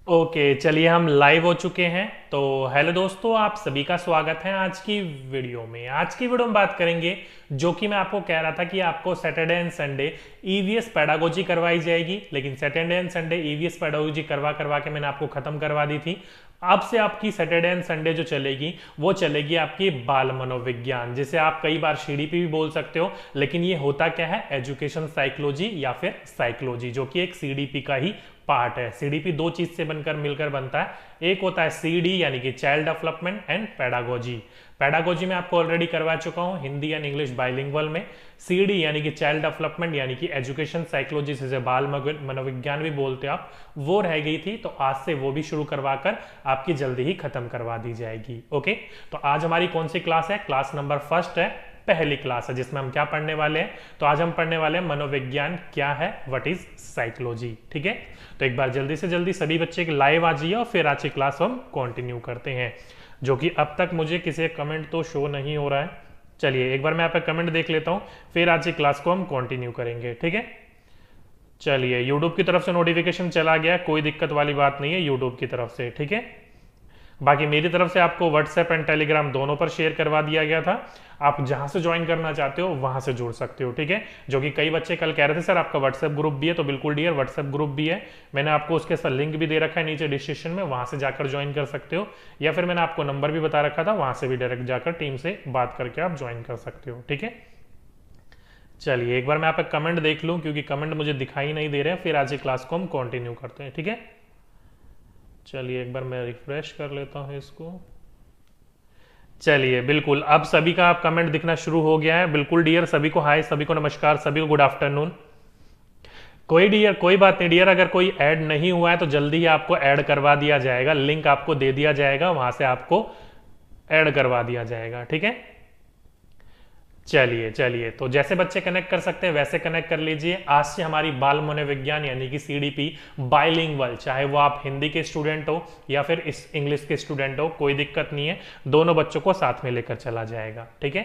Okay, चलिए हम live हो चुके हैं। तो हेलो दोस्तों, आप सभी का स्वागत है आज की वीडियो में। आज की वीडियो में बात करेंगे, जो कि मैं आपको कह रहा था कि आपको Saturday and Sunday EVS pedagogy करवाई जाएगी, लेकिन Saturday and Sunday EVS pedagogy करवा करवा के मैंने आपको खत्म करवा दी थी। अब से आपकी सैटरडे एंड संडे जो चलेगी वो चलेगी आपकी बाल मनोविज्ञान, जिसे आप कई बार सीडीपी भी बोल सकते हो, लेकिन ये होता क्या है, एजुकेशन साइकोलॉजी या फिर साइकोलॉजी, जो कि एक सीडीपी का ही पार्ट है। सीडीपी दो चीज से बनकर मिलकर बनता है, एक होता है सीडी यानी कि child development and pedagogy. Pedagogy में आपको ऑलरेडी करवा चुका हूं हिंदी एंड इंग्लिश बाइलिंगुअल में। सीडी यानी कि चाइल्ड डेवलपमेंट यानी कि एजुकेशन साइकोलॉजी, जिसे बाल मनोविज्ञान भी बोलते हैं आप, वो रह गई थी, तो आज से वो भी शुरू करवाकर आपकी जल्दी ही खत्म करवा दी जाएगी। ओके, तो आज हमारी कौन सी क्लास है? क्लास नंबर फर्स्ट है, पहली क्लास है, जिसमें हम क्या पढ़ने वाले हैं? तो आज हम पढ़ने वाले हैं मनोविज्ञान क्या है, व्हाट इज साइकोलॉजी। ठीक है, तो एक बार जल्दी से जल्दी सभी बच्चे लाइव आ जाइए और फिर आज की क्लास हम कंटिन्यू करते हैं, जो कि अब तक मुझे किसी कमेंट तो शो नहीं हो रहा है। चलिए एक बार मैं आपका कमेंट देख लेता हूं, फिर आज की क्लास को हम कंटिन्यू करेंगे। ठीक है, चलिए यूट्यूब की तरफ से नोटिफिकेशन चला गया, कोई दिक्कत वाली बात नहीं है यूट्यूब की तरफ से। ठीक है, बाकी मेरी तरफ से आपको व्हाट्सएप एंड टेलीग्राम दोनों पर शेयर करवा दिया गया था, आप जहां से ज्वाइन करना चाहते हो वहां से जुड़ सकते हो। ठीक है, जो कि कई बच्चे कल कह रहे थे सर आपका व्हाट्सएप ग्रुप भी है, तो बिल्कुल डियर व्हाट्सएप ग्रुप भी है, मैंने आपको उसके साथ लिंक भी दे रखा है नीचे डिस्क्रिप्शन में, वहां से जाकर ज्वाइन कर सकते हो, या फिर मैंने आपको नंबर भी बता रखा था, वहां से भी डायरेक्ट जाकर टीम से बात करके आप ज्वाइन कर सकते हो। ठीक है, चलिए एक बार मैं आप कमेंट देख लूं, क्योंकि कमेंट मुझे दिखाई नहीं दे रहे हैं, फिर आज की क्लास को हम कंटिन्यू करते हैं। ठीक है, चलिए एक बार मैं रिफ्रेश कर लेता हूं इसको। चलिए बिल्कुल, अब सभी का आप कमेंट दिखना शुरू हो गया है। बिल्कुल डियर, सभी को हाय, सभी को नमस्कार, सभी को गुड आफ्टरनून। कोई डियर, कोई बात नहीं डियर, अगर कोई ऐड नहीं हुआ है तो जल्दी ही आपको ऐड करवा दिया जाएगा, लिंक आपको दे दिया जाएगा, वहां से आपको ऐड करवा दिया जाएगा। ठीक है, चलिए चलिए, तो जैसे बच्चे कनेक्ट कर सकते हैं वैसे कनेक्ट कर लीजिए। आज से हमारी बाल मनोविज्ञान यानी कि सीडीपी बाइलिंगुअल, चाहे वो आप हिंदी के स्टूडेंट हो या फिर इस इंग्लिश के स्टूडेंट हो, कोई दिक्कत नहीं है, दोनों बच्चों को साथ में लेकर चला जाएगा। ठीक है,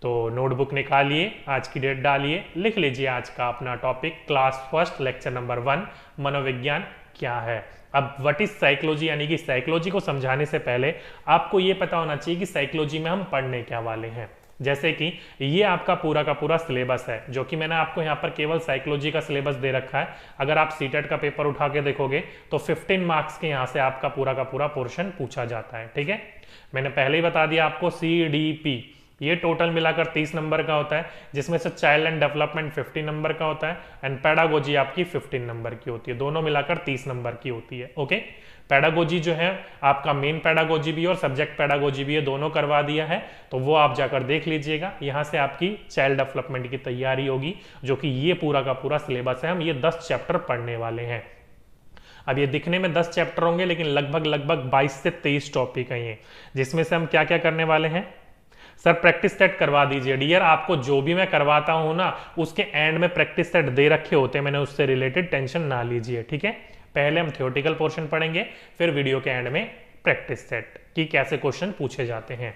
तो नोटबुक निकालिए, आज की डेट डालिए, लिख लीजिए आज का अपना topic, class first lecture number 1, मनोविज्ञान क्या है। अब व्हाट इज साइकोलॉजी, यानी कि साइकोलॉजी को समझाने से पहले आपको ये पता होना चाहिए कि साइकोलॉजी में हम पढ़ने क्या वाले हैं। जैसे कि ये आपका पूरा का पूरा सिलेबस है, जो कि मैंने आपको यहाँ पर केवल साइकोलॉजी का सिलेबस दे रखा है। अगर आप सीटेट का पेपर उठा के देखोगे तो 15 मार्क्स के यहाँ से आपका पूरा का पूरा पोर्शन पूछा जाता है। ठीक है, मैंने पहले ही बता दिया आपको, सीडीपी ये टोटल मिलाकर 30 नंबर का होता है, जिसमें से चाइल्ड एंड डेवलपमेंट 50 नंबर का होता है एंड पेडागोजी आपकी 15 नंबर की होती है, दोनों मिलाकर 30 नंबर की होती है। ओके, पेडागोजी जो है आपका मेन पेडागोजी भी और सब्जेक्ट पेडागोजी भी है, दोनों करवा दिया है, तो वो आप जाकर देख लीजिएगा। यहाँ से आपकी चाइल्ड डेवलपमेंट की तैयारी होगी, जो कि ये पूरा का पूरा सिलेबस है, हम ये 10 चैप्टर पढ़ने वाले हैं। अब ये दिखने में 10 चैप्टर होंगे, लेकिन लगभग लगभग 22 से 23 टॉपिक है ये, जिसमें से हम क्या क्या करने वाले हैं। सर प्रैक्टिस सेट करवा दीजिए डियर, आपको जो भी मैं करवाता हूं ना उसके एंड में प्रैक्टिस सेट दे रखे होते हैं मैंने, उससे रिलेटेड टेंशन ना लीजिए। ठीक है, पहले हम थ्योरेटिकल पोर्शन पढ़ेंगे, फिर वीडियो के एंड में प्रैक्टिस सेट कि कैसे क्वेश्चन पूछे जाते हैं।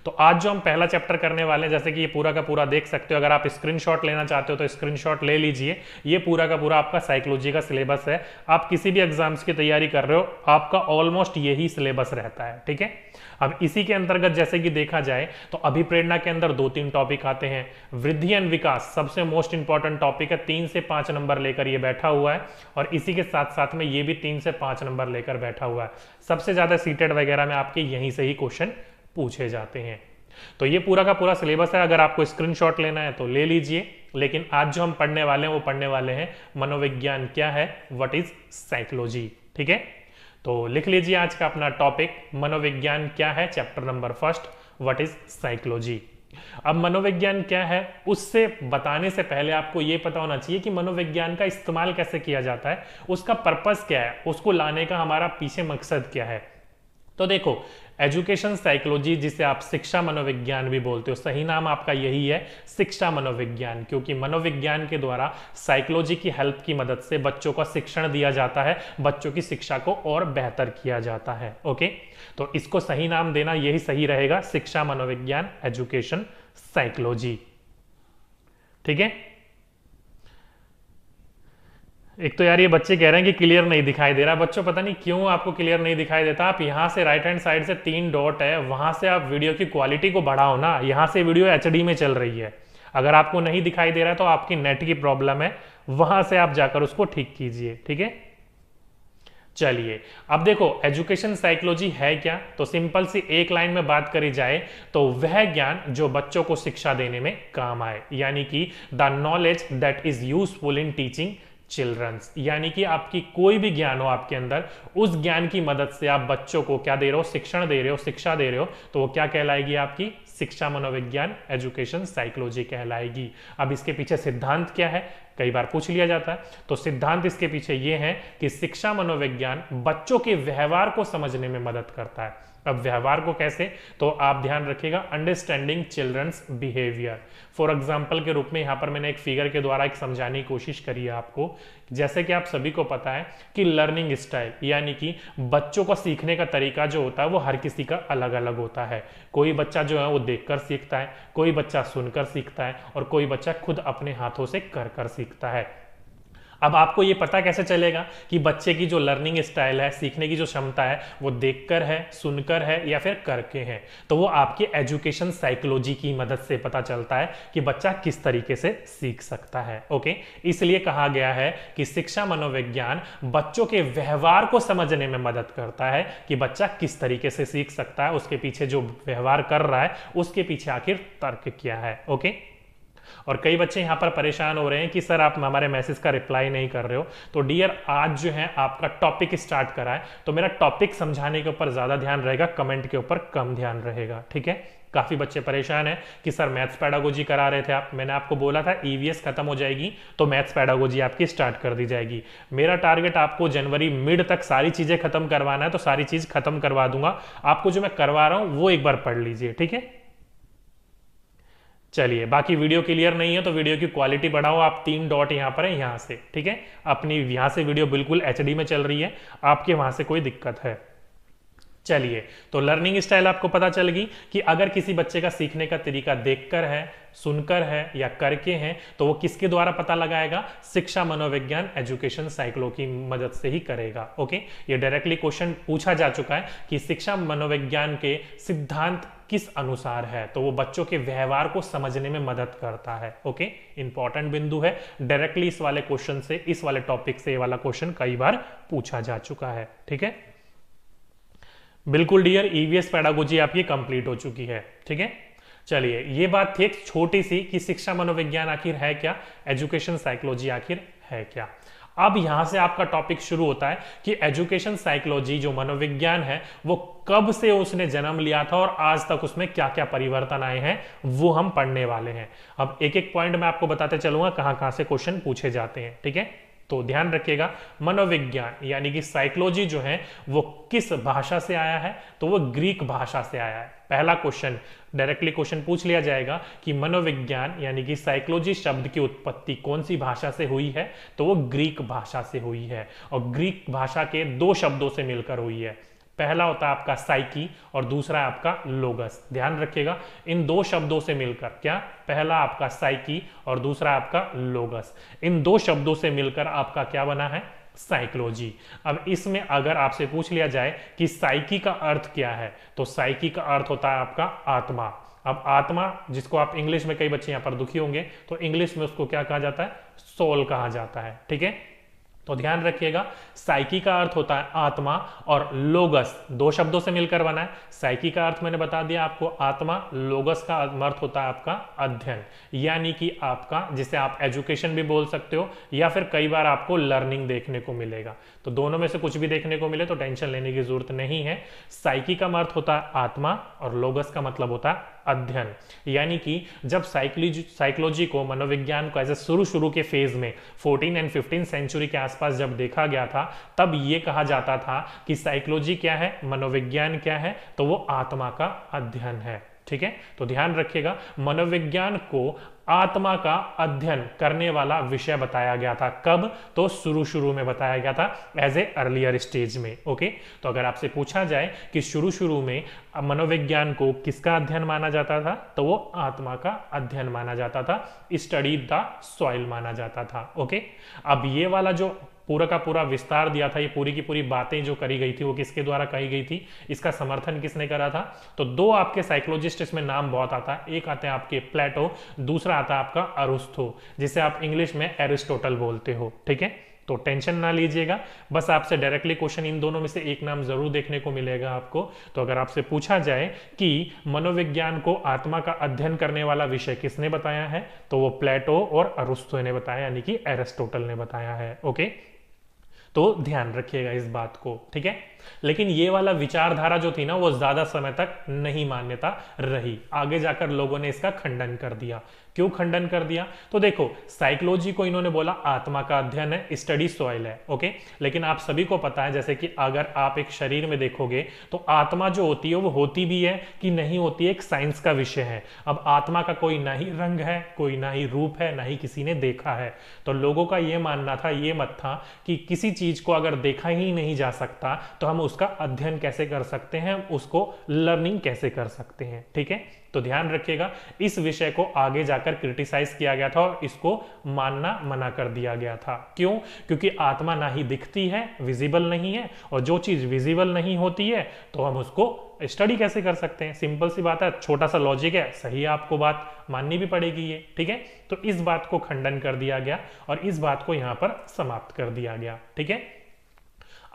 तो आज जो हम पहला चैप्टर करने वाले हैं, जैसे कि ये पूरा का पूरा देख सकते हो, अगर आप स्क्रीनशॉट लेना चाहते हो तो स्क्रीनशॉट ले लीजिए। ये पूरा का पूरा आपका साइकोलॉजी का सिलेबस है, आप किसी भी एग्जाम्स की तैयारी कर रहे हो आपका ऑलमोस्ट यही सिलेबस रहता है। ठीक है, अब इसी के अंतर्गत जैसे कि देखा जाए तो अभिप्रेरणा के अंदर 2-3 टॉपिक आते हैं। वृद्धि एंड विकास सबसे मोस्ट इंपॉर्टेंट टॉपिक है, 3 से 5 नंबर लेकर ये बैठा हुआ है, और इसी के साथ साथ में ये भी 3 से 5 नंबर लेकर बैठा हुआ है। सबसे ज्यादा सीटेड वगैरह में आपके यहीं से ही क्वेश्चन पूछे जाते हैं। तो ये पूरा का पूरा सिलेबस है, अगर आपको स्क्रीनशॉट लेना है तो ले लीजिए। लेकिन आज जो हम पढ़ने वाले हैं वो पढ़ने वाले हैं मनोविज्ञान क्या है, व्हाट इज साइकोलॉजी। ठीक है, तो लिख लीजिए आज का अपना टॉपिक, मनोविज्ञान क्या है, chapter number first, what is psychology. अब मनोविज्ञान क्या है उससे बताने से पहले आपको यह पता होना चाहिए कि मनोविज्ञान का इस्तेमाल कैसे किया जाता है, उसका पर्पस क्या है, उसको लाने का हमारा पीछे मकसद क्या है। तो देखो, एजुकेशन साइकोलॉजी, जिसे आप शिक्षा मनोविज्ञान भी बोलते हो, सही नाम आपका यही है, शिक्षा मनोविज्ञान, क्योंकि मनोविज्ञान के द्वारा साइकोलॉजी की हेल्प की मदद से बच्चों का शिक्षण दिया जाता है, बच्चों की शिक्षा को और बेहतर किया जाता है। ओके, तो इसको सही नाम देना यही सही रहेगा, शिक्षा मनोविज्ञान, एजुकेशन साइकोलॉजी। ठीक है, एक तो यार ये बच्चे कह रहे हैं कि क्लियर नहीं दिखाई दे रहा। बच्चों पता नहीं क्यों आपको क्लियर नहीं दिखाई देता। आप यहाँ से राइट हैंड साइड से 3 डॉट है, वहां से आप वीडियो की क्वालिटी को बढ़ाओ ना। यहाँ से वीडियो एचडी में चल रही है, अगर आपको नहीं दिखाई दे रहा है तो आपकी नेट की प्रॉब्लम है, वहां से आप जाकर उसको ठीक कीजिए। ठीक है, चलिए अब देखो एजुकेशन साइकोलॉजी है क्या। तो सिंपल सी एक लाइन में बात करी जाए तो वह ज्ञान जो बच्चों को शिक्षा देने में काम आए, यानी कि the knowledge that is useful in teaching childrens. यानी कि आपकी कोई भी ज्ञान हो आपके अंदर, उस ज्ञान की मदद से आप बच्चों को क्या दे रहे हो, शिक्षण दे रहे हो, शिक्षा दे रहे हो, तो वो क्या कहलाएगी, आपकी शिक्षा मनोविज्ञान एजुकेशन साइकोलॉजी कहलाएगी। अब इसके पीछे सिद्धांत क्या है, कई बार पूछ लिया जाता है। तो सिद्धांत इसके पीछे ये है कि शिक्षा मनोविज्ञान बच्चों के व्यवहार को समझने में मदद करता है। अब व्यवहार को कैसे, तो आप ध्यान रखिएगा, understanding childrens behaviour. For example के रूप में यहां पर मैंने एक फिगर के द्वारा एक समझाने की कोशिश करी है आपको। जैसे कि आप सभी को पता है कि लर्निंग स्टाइल यानी कि बच्चों का सीखने का तरीका जो होता है वो हर किसी का अलग अलग होता है। कोई बच्चा जो है वो देखकर सीखता है, कोई बच्चा सुनकर सीखता है, और कोई बच्चा खुद अपने हाथों से कर कर सीखता है। अब आपको ये पता कैसे चलेगा कि बच्चे की जो लर्निंग स्टाइल है, सीखने की जो क्षमता है, वो देखकर है, सुनकर है या फिर करके है। तो वो आपकी एजुकेशन साइकोलॉजी की मदद से पता चलता है कि बच्चा किस तरीके से सीख सकता है। ओके, इसलिए कहा गया है कि शिक्षा मनोविज्ञान बच्चों के व्यवहार को समझने में मदद करता है कि बच्चा किस तरीके से सीख सकता है, उसके पीछे जो व्यवहार कर रहा है उसके पीछे आखिर तर्क क्या है। ओके, और कई बच्चे यहाँ पर परेशान हो रहे हैं कि सर आप हमारे मैसेज का रिप्लाई नहीं कर रहे हो। तो डियर, आज जो है आपका टॉपिक स्टार्ट करा है, तो मेरा टॉपिक समझाने के ऊपर ज्यादा ध्यान रहेगा, कमेंट के ऊपर कम ध्यान रहेगा। ठीक है, काफी बच्चे परेशान हैं कि सर मैथ्स पैडागोजी करा रहे थे आप, मैंने आपको बोला था ईवीएस खत्म हो जाएगी तो मैथ्स पैडागोजी आपकी स्टार्ट कर दी जाएगी। मेरा टारगेट आपको जनवरी मिड तक सारी चीजें खत्म करवाना है, तो सारी चीज खत्म करवा दूंगा। आपको जो मैं करवा रहा हूं वो एक बार पढ़ लीजिए। ठीक है, चलिए, बाकी वीडियो क्लियर नहीं है तो वीडियो की क्वालिटी बढ़ाओ। आप 3 डॉट यहां पर है, यहां से, ठीक है, अपनी यहां से वीडियो बिल्कुल एचडी में चल रही है, आपके वहां से कोई दिक्कत है। चलिए, तो लर्निंग स्टाइल आपको पता चल गई कि अगर किसी बच्चे का सीखने का तरीका देखकर है, सुनकर है या करके है, तो वो किसके द्वारा पता लगाएगा, शिक्षा मनोविज्ञान एजुकेशन साइकोलॉजी की मदद से ही करेगा। ओके, ये डायरेक्टली क्वेश्चन पूछा जा चुका है कि शिक्षा मनोविज्ञान के सिद्धांत किस अनुसार है, तो वो बच्चों के व्यवहार को समझने में मदद करता है। ओके, इंपॉर्टेंट बिंदु है, डायरेक्टली इस वाले क्वेश्चन से, इस वाले टॉपिक से ये वाला क्वेश्चन कई बार पूछा जा चुका है। ठीक है, बिल्कुल डियर, ईवीएस पेडागोजी आपकी कंप्लीट हो चुकी है। ठीक है, चलिए, ये बात थी एक छोटी सी कि शिक्षा मनोविज्ञान आखिर है क्या, एजुकेशन साइकोलॉजी आखिर है क्या। अब यहां से आपका टॉपिक शुरू होता है कि एजुकेशन साइकोलॉजी जो मनोविज्ञान है वो कब से उसने जन्म लिया था और आज तक उसमें क्या क्या परिवर्तन आए हैं वो हम पढ़ने वाले हैं। अब एक एक पॉइंट मैं आपको बताते चलूंगा कहां कहां से क्वेश्चन पूछे जाते हैं। ठीक है, तो ध्यान रखिएगा, मनोविज्ञान यानी कि साइकोलॉजी जो है वो किस भाषा से आया है, तो वो ग्रीक भाषा से आया है। पहला क्वेश्चन, डायरेक्टली क्वेश्चन पूछ लिया जाएगा कि मनोविज्ञान यानी कि साइकोलॉजी शब्द की उत्पत्ति कौन सी भाषा से हुई है, तो वो ग्रीक भाषा से हुई है, और ग्रीक भाषा के 2 शब्दों से मिलकर हुई है। पहला होता है आपका साइकी और दूसरा है आपका लोगस। ध्यान रखिएगा, इन 2 शब्दों से मिलकर, क्या, पहला आपका साइकी और दूसरा आपका लोगस, इन 2 शब्दों से मिलकर आपका क्या बना है, साइकोलॉजी। अब इसमें अगर आपसे पूछ लिया जाए कि साइकी का अर्थ क्या है, तो साइकी का अर्थ होता है आपका आत्मा। अब आत्मा, जिसको आप इंग्लिश में, कई बच्चे यहां पर दुखी होंगे, तो इंग्लिश में उसको क्या कहा जाता है, सोल कहा जाता है। ठीक है, तो ध्यान रखिएगा, साइकी का अर्थ होता है आत्मा और लोगस 2 शब्दों से मिलकर बना है। साइकी का अर्थ मैंने बता दिया आपको आत्मा, लोगस का अर्थ होता है आपका अध्ययन, यानी कि आपका, जिसे आप एजुकेशन भी बोल सकते हो या फिर कई बार आपको लर्निंग देखने को मिलेगा। तो दोनों में से कुछ भी देखने को मिले तो टेंशन लेने की जरूरत नहीं है। साइकी का अर्थ होता है आत्मा और लोगस का मतलब होता है अध्ययन, यानी कि जब साइकोलॉजी को, मनोविज्ञान को शुरू के फेज में 14 एंड 15 सेंचुरी के आसपास जब देखा गया था, तब ये कहा जाता था कि साइकोलॉजी क्या है, मनोविज्ञान क्या है, तो वो आत्मा का अध्ययन है। ठीक है, तो ध्यान रखिएगा मनोविज्ञान को आत्मा का अध्ययन करने वाला विषय बताया गया था। कब? तो शुरू में बताया गया था एज ए अर्लियर स्टेज में। ओके, तो अगर आपसे पूछा जाए कि शुरू में मनोविज्ञान को किसका अध्ययन माना जाता था, तो वो आत्मा का अध्ययन माना जाता था, स्टडी द सॉइल माना जाता था। ओके, अब ये वाला जो पूरा का पूरा विस्तार दिया था, ये पूरी की पूरी बातें जो करी गई थी वो किसके द्वारा कही गई थी, इसका समर्थन किसने करा था? तो दो आपके साइकोलॉजिस्ट इसमें नाम बहुत आता है, एक आते हैं आपके प्लेटो, दूसरा आता है आपका अरुस्थो, जिसे आप इंग्लिश में एरिस्टोटल बोलते हो। ठीक है, तो टेंशन ना लीजिएगा, बस आपसे डायरेक्टली क्वेश्चन इन दोनों में से एक नाम जरूर देखने को मिलेगा आपको। तो अगर आपसे पूछा जाए कि मनोविज्ञान को आत्मा का अध्ययन करने वाला विषय किसने बताया है, तो वो प्लेटो और अरुस्थो ने बताया, यानी कि एरिस्टोटल ने बताया है। ओके, तो ध्यान रखिएगा इस बात को। ठीक है, लेकिन ये वाला विचारधारा जो थी ना, वो ज्यादा समय तक नहीं मान्यता रही, आगे जाकर लोगों ने इसका खंडन कर दिया। क्यों खंडन कर दिया? तो देखो, साइकोलॉजी को इन्होंने बोला आत्मा का अध्ययन है, स्टडी सॉइल है। ओके, लेकिन आप सभी को पता है, जैसे कि अगर आप एक शरीर में देखोगे तो आत्मा जो होती है वो होती भी है कि नहीं होती है, एक साइंस का विषय है। अब आत्मा का कोई ना ही रंग है, कोई ना ही रूप है, ना ही किसी ने देखा है। तो लोगों का ये मानना था, ये मत था कि किसी चीज को अगर देखा ही नहीं जा सकता तो हम उसका अध्ययन कैसे कर सकते हैं, उसको लर्निंग कैसे कर सकते हैं। ठीक है, तो ध्यान रखिएगा, इस विषय को आगे जाकर क्रिटिसाइज किया गया था और इसको मानना मना कर दिया गया था। क्यों? क्योंकि आत्मा ना ही दिखती है, विजिबल नहीं है, और जो चीज विजिबल नहीं होती है तो हम उसको स्टडी कैसे कर सकते हैं? सिंपल सी बात है, छोटा सा लॉजिक है, सही है, आपको बात माननी भी पड़ेगी ये। ठीक है, तो इस बात को खंडन कर दिया गया और इस बात को यहां पर समाप्त कर दिया गया। ठीक है,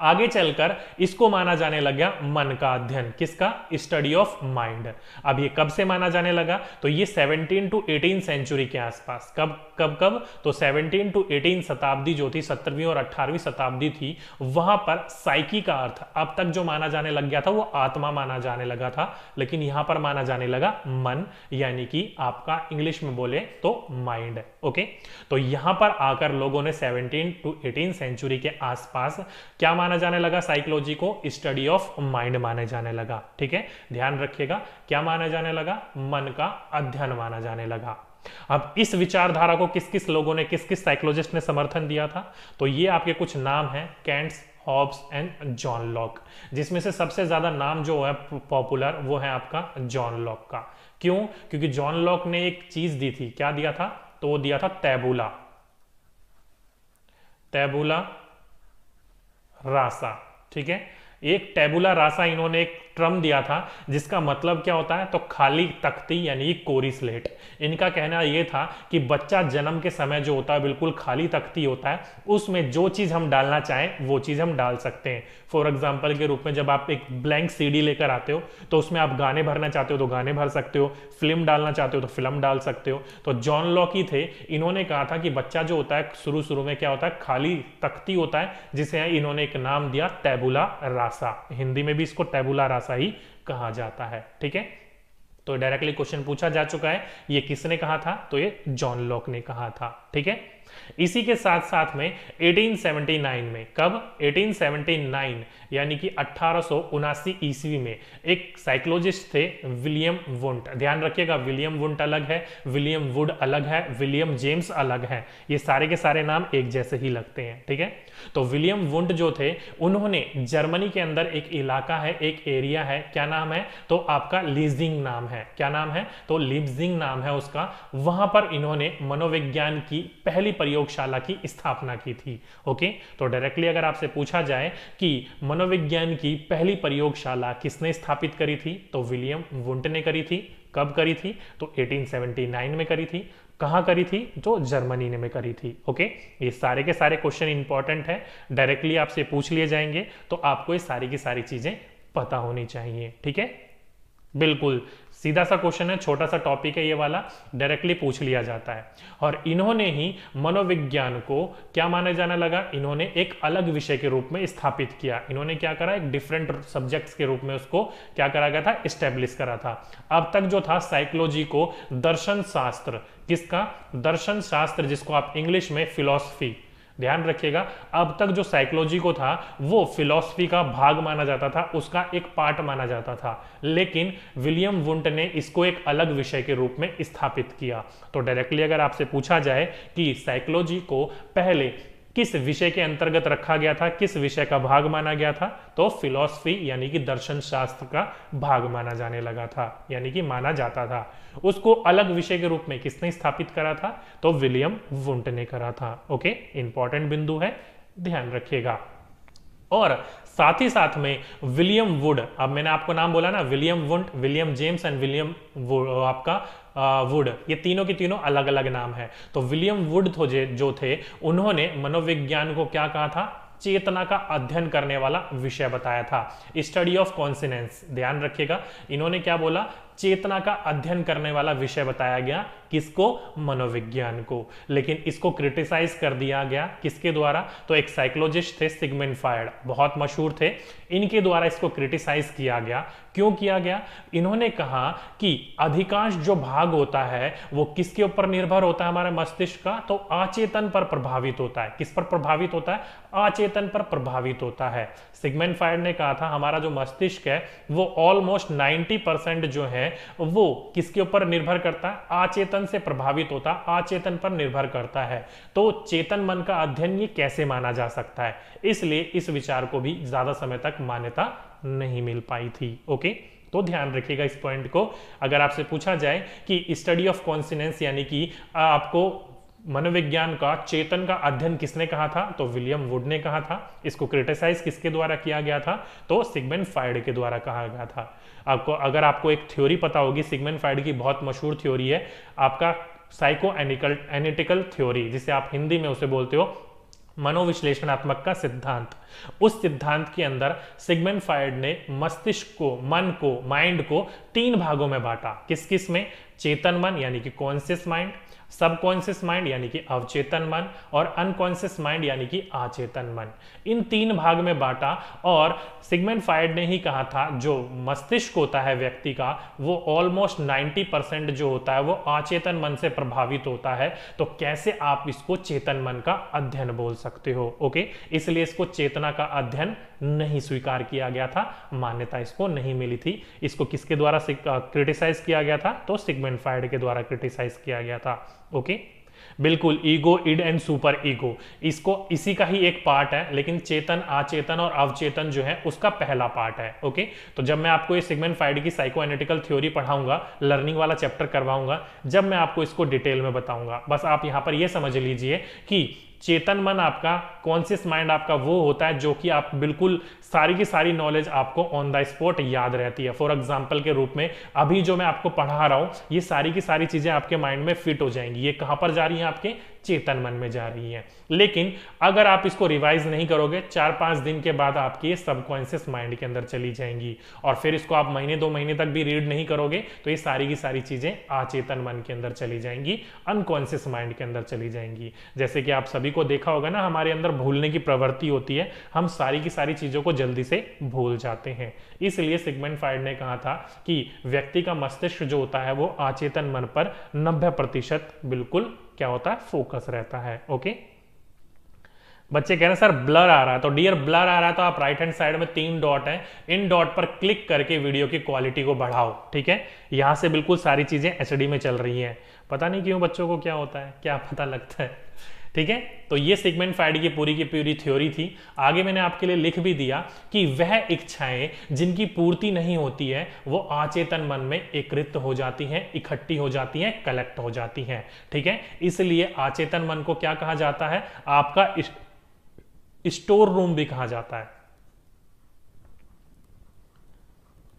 आगे चलकर इसको माना जाने लग गया मन का अध्ययन, किसका? Study of mind. अब ये कब से माना जाने लगा? तो ये 17 to 18 सेंचुरी के आसपास। कब कब कब? तो 17 to 18 शताब्दी जो थी, 17वीं और 18वीं शताब्दी थी, वहां पर साइकी का अर्थ अब तक जो माना जाने लग गया था वो आत्मा माना जाने लगा था, लेकिन यहां पर माना जाने लगा मन, यानी कि आपका इंग्लिश में बोले तो माइंड। ओके, तो यहां पर आकर लोगों ने 17 to 18 सेंचुरी के आसपास क्या माना जाने लगा? साइकोलॉजी को स्टडी ऑफ माइंड माने जाने लगा। ठीक है, ध्यान रखिएगा, क्या माना जाने लगा? मन का अध्ययन माना जाने लगा। अब इस विचारधारा को किस किस लोगों ने, किस किस साइकोलॉजिस्ट ने समर्थन दिया था? तो ये आपके कुछ नाम हैं, Kants, Hobbes and John Locke, जिसमें से सबसे ज्यादा नाम जो है पॉपुलर वो है आपका जॉन लॉक का। क्यों? क्योंकि जॉन लॉक ने एक चीज दी थी, क्या दिया था? तो वो दिया था टैबुला, टैबुला रासा। ठीक है, एक टैबुला रासा इन्होंने एक टर्म दिया था, जिसका मतलब क्या होता है? तो खाली तख्ती, यानी कोरी स्लेट। इनका कहना यह था कि बच्चा जन्म के समय जो होता है बिल्कुल खाली तख्ती होता है, उसमें जो चीज हम डालना चाहें वो चीज हम डाल सकते हैं। फॉर एग्जाम्पल के रूप में, जब आप एक ब्लैंक सीडी लेकर आते हो तो उसमें आप गाने भरना चाहते हो तो गाने भर सकते हो, फिल्म डालना चाहते हो तो फिल्म डाल सकते हो। तो जॉन लॉक ही थे, इन्होंने कहा था कि बच्चा जो होता है शुरू में क्या होता है? खाली तख्ती होता है, जिसे इन्होंने एक नाम दिया टैबुला रासा। हिंदी में भी इसको टैबुला रासा ही कहा जाता है। ठीक है, तो डायरेक्टली क्वेश्चन पूछा जा चुका है, ये किसने कहा था? तो ये जॉन लॉक ने कहा था। ठीक है, इसी के साथ साथ में 1879 में, कब? 1879 यानी कि 1879 ईस्वी में एक साइकोलॉजिस्ट थे विलियम वुंट। ध्यान रखिएगा, विलियम वुंट अलग है, विलियम वुड अलग है, विलियम जेम्स अलग है, ये सारे के सारे नाम एक जैसे ही लगते हैं। ठीक है, तो विलियम वुंट जो थे, उन्होंने जर्मनी के अंदर एक इलाका है, एक एरिया है, क्या नाम है? तो आपका लीजिंग नाम है। क्या नाम है? तो लीजिंग नाम है उसका। वहां पर इन्होंने मनोविज्ञान की पहली प्रयोगशाला की स्थापना की थी। ओके, तो डायरेक्टली अगर आपसे पूछा जाए कि मनोविज्ञान की पहली प्रयोगशाला किसने स्थापित करी थी, तो विलियम वुंट ने करी थी। कब करी थी? तो 1879 में करी थी। कहां करी थी? तो जर्मनी में करी थी। ओके, ये सारे के सारे क्वेश्चन इंपॉर्टेंट है, डायरेक्टली आपसे पूछ लिए जाएंगे, तो आपको ये सारी की सारी चीजें पता होनी चाहिए। ठीक है, बिल्कुल सीधा सा क्वेश्चन है, छोटा सा टॉपिक है ये वाला, डायरेक्टली पूछ लिया जाता है। और इन्होंने ही मनोविज्ञान को क्या माना जाने लगा? इन्होंने एक अलग विषय के रूप में स्थापित किया। इन्होंने क्या करा? एक डिफरेंट सब्जेक्ट्स के रूप में उसको क्या करा गया था? एस्टेब्लिश करा था। अब तक जो था साइकोलॉजी को दर्शन शास्त्र, किसका? दर्शन शास्त्र, जिसको आप इंग्लिश में फिलॉसफी ध्यान रखिएगा, अब तक जो साइकोलॉजी को था वो फिलॉसफी का भाग माना जाता था, उसका एक पार्ट माना जाता था, लेकिन विलियम वुंट ने इसको एक अलग विषय के रूप में स्थापित किया। तो डायरेक्टली अगर आपसे पूछा जाए कि साइकोलॉजी को पहले किस विषय के अंतर्गत रखा गया था, किस विषय का भाग माना गया था, तो फिलॉसफी यानी कि दर्शन शास्त्र का भाग माना जाने लगा था, यानी कि माना जाता था। उसको अलग विषय के रूप में किसने स्थापित करा था, तो विलियम वुंट ने करा था। ओके, इंपॉर्टेंट बिंदु है, ध्यान रखिएगा। और साथ ही साथ में विलियम वुड, अब मैंने आपको नाम बोला ना, William Wundt, William James and William आपका वुड, ये तीनों के तीनों अलग अलग नाम है। तो विलियम वुड जो थे, उन्होंने मनोविज्ञान को क्या कहा था, चेतना का अध्ययन करने वाला विषय बताया था, स्टडी ऑफ कॉन्सिनेंस। ध्यान रखिएगा, इन्होंने क्या बोला, चेतना का अध्ययन करने वाला विषय बताया गया, किसको, मनोविज्ञान को। लेकिन इसको क्रिटिसाइज कर दिया गया किसके द्वारा, तो एक साइकोलॉजिस्ट थे सिगमंड फ्रायड, बहुत मशहूर थे, इनके द्वारा इसको क्रिटिसाइज किया गया। क्यों किया गया, इन्होंने कहा कि अधिकांश जो भाग होता है वो किसके ऊपर निर्भर होता है, हमारे मस्तिष्क का, तो अचेतन पर प्रभावित होता है। किस पर प्रभावित होता है, अचेतन पर प्रभावित होता है। सिगमंड फ्रायड ने कहा था हमारा जो मस्तिष्क है वो ऑलमोस्ट 90% जो है वो किसके ऊपर निर्भर करता है, अचेतन से प्रभावित होता, अचेतन पर निर्भर करता है। तो चेतन मन का अध्ययन ये कैसे माना जा सकता है, इसलिए इस विचार को भी ज्यादा समय तक मान्यता नहीं मिल पाई थी। ओके, तो ध्यान रखिएगा इस पॉइंट को। अगर आपसे पूछा जाए कि स्टडी ऑफ कॉन्सिनेंस यानी कि आपको मनोविज्ञान का चेतन का अध्ययन किसने कहा था, तो विलियम वुड ने कहा था। इसको क्रिटिसाइज किसके द्वारा किया गया था, तो सिगमंड फ्रायड के द्वारा कहा गया था। अगर आपको एक थ्योरी पता होगी, सिगमंड फ्रायड की बहुत मशहूर थ्योरी है आपका साइको एनालिटिकल थ्योरी, जिसे आप हिंदी में उसे बोलते हो मनोविश्लेषणात्मक का सिद्धांत। उस सिद्धांत के अंदर सिगमंड फ्रायड ने मस्तिष्क को, मन को, माइंड को 3 भागों में बांटा। किस किस में, चेतन मन यानी कि कॉन्शियस माइंड, सबकॉन्शियस माइंड यानी कि अवचेतन मन, और अनकॉन्शियस माइंड यानी कि अचेतन मन। इन 3 भाग में बांटा, और सिगमंड फ्रायड ने ही कहा था जो मस्तिष्क होता है व्यक्ति का वो ऑलमोस्ट 90% जो होता है वो अचेतन मन से प्रभावित होता है। तो कैसे आप इसको चेतन मन का अध्ययन बोल सकते हो। ओके, इसलिए इसको चेतना का अध्ययन नहीं स्वीकार किया गया था, मान्यता इसको नहीं मिली थी। इसको किसके द्वारा क्रिटिसाइज किया गया था, तो सिगमंड फ्रायड के द्वारा क्रिटिसाइज किया गया था। ओके, बिल्कुल, ego, id and superego, इसको इसी का ही एक पार्ट है, लेकिन चेतन, अचेतन और अवचेतन जो है उसका पहला पार्ट है। ओके, तो जब मैं आपको ये सिगमंड फ्रायड की साइको एनालिटिकल थ्योरी पढ़ाऊंगा, लर्निंग वाला चैप्टर करवाऊंगा, जब मैं आपको इसको डिटेल में बताऊंगा, बस आप यहां पर ये समझ लीजिए कि चेतन मन आपका, कॉन्शियस माइंड आपका वो होता है जो कि आप बिल्कुल सारी की सारी नॉलेज आपको ऑन द स्पॉट याद रहती है। फॉर एग्जांपल के रूप में अभी जो मैं आपको पढ़ा रहा हूं ये सारी की सारी चीजें आपके माइंड में फिट हो जाएंगी। ये कहां पर जा रही हैं, आपके चेतन मन में जा रही हैं। लेकिन अगर आप इसको रिवाइज नहीं करोगे, 4-5 दिन के बाद आपकी सबकॉन्शियस माइंड के अंदर चली जाएंगी, और फिर इसको आप महीने 2 महीने तक भी रीड नहीं करोगे तो ये सारी की सारी चीजें अचेतन मन के अंदर चली जाएंगी, अनकॉन्शियस माइंड के अंदर चली जाएंगी। जैसे कि आप सभी को देखा होगा ना, हमारे अंदर भूलने की प्रवृत्ति होती है, हम सारी की सारी चीजों को जल्दी से भूल जाते हैं। इसलिए सिगमंड फ्रायड ने कहा था कि व्यक्ति का मस्तिष्क जो होता है वो अचेतन मन पर 90% बिल्कुल क्या होता है, फोकस रहता है। ओके, बच्चे कह रहे हैं सर ब्लर आ रहा है, तो डियर ब्लर आ रहा है तो आप राइट हैंड साइड में 3 डॉट है, इन डॉट पर क्लिक करके वीडियो की क्वालिटी को बढ़ाओ। ठीक है, यहां से बिल्कुल सारी चीजें एचडी में चल रही हैं, पता नहीं क्यों बच्चों को क्या होता है, क्या पता लगता है। ठीक है, तो ये सिगमंड फ्रायड की पूरी थ्योरी थी। आगे मैंने आपके लिए लिख भी दिया कि वह इच्छाएं जिनकी पूर्ति नहीं होती है वो अचेतन मन में एकत्रित हो जाती हैं, इकट्ठी हो जाती हैं, कलेक्ट हो जाती हैं। ठीक है, इसलिए अचेतन मन को क्या कहा जाता है, आपका स्टोर रूम भी कहा जाता है।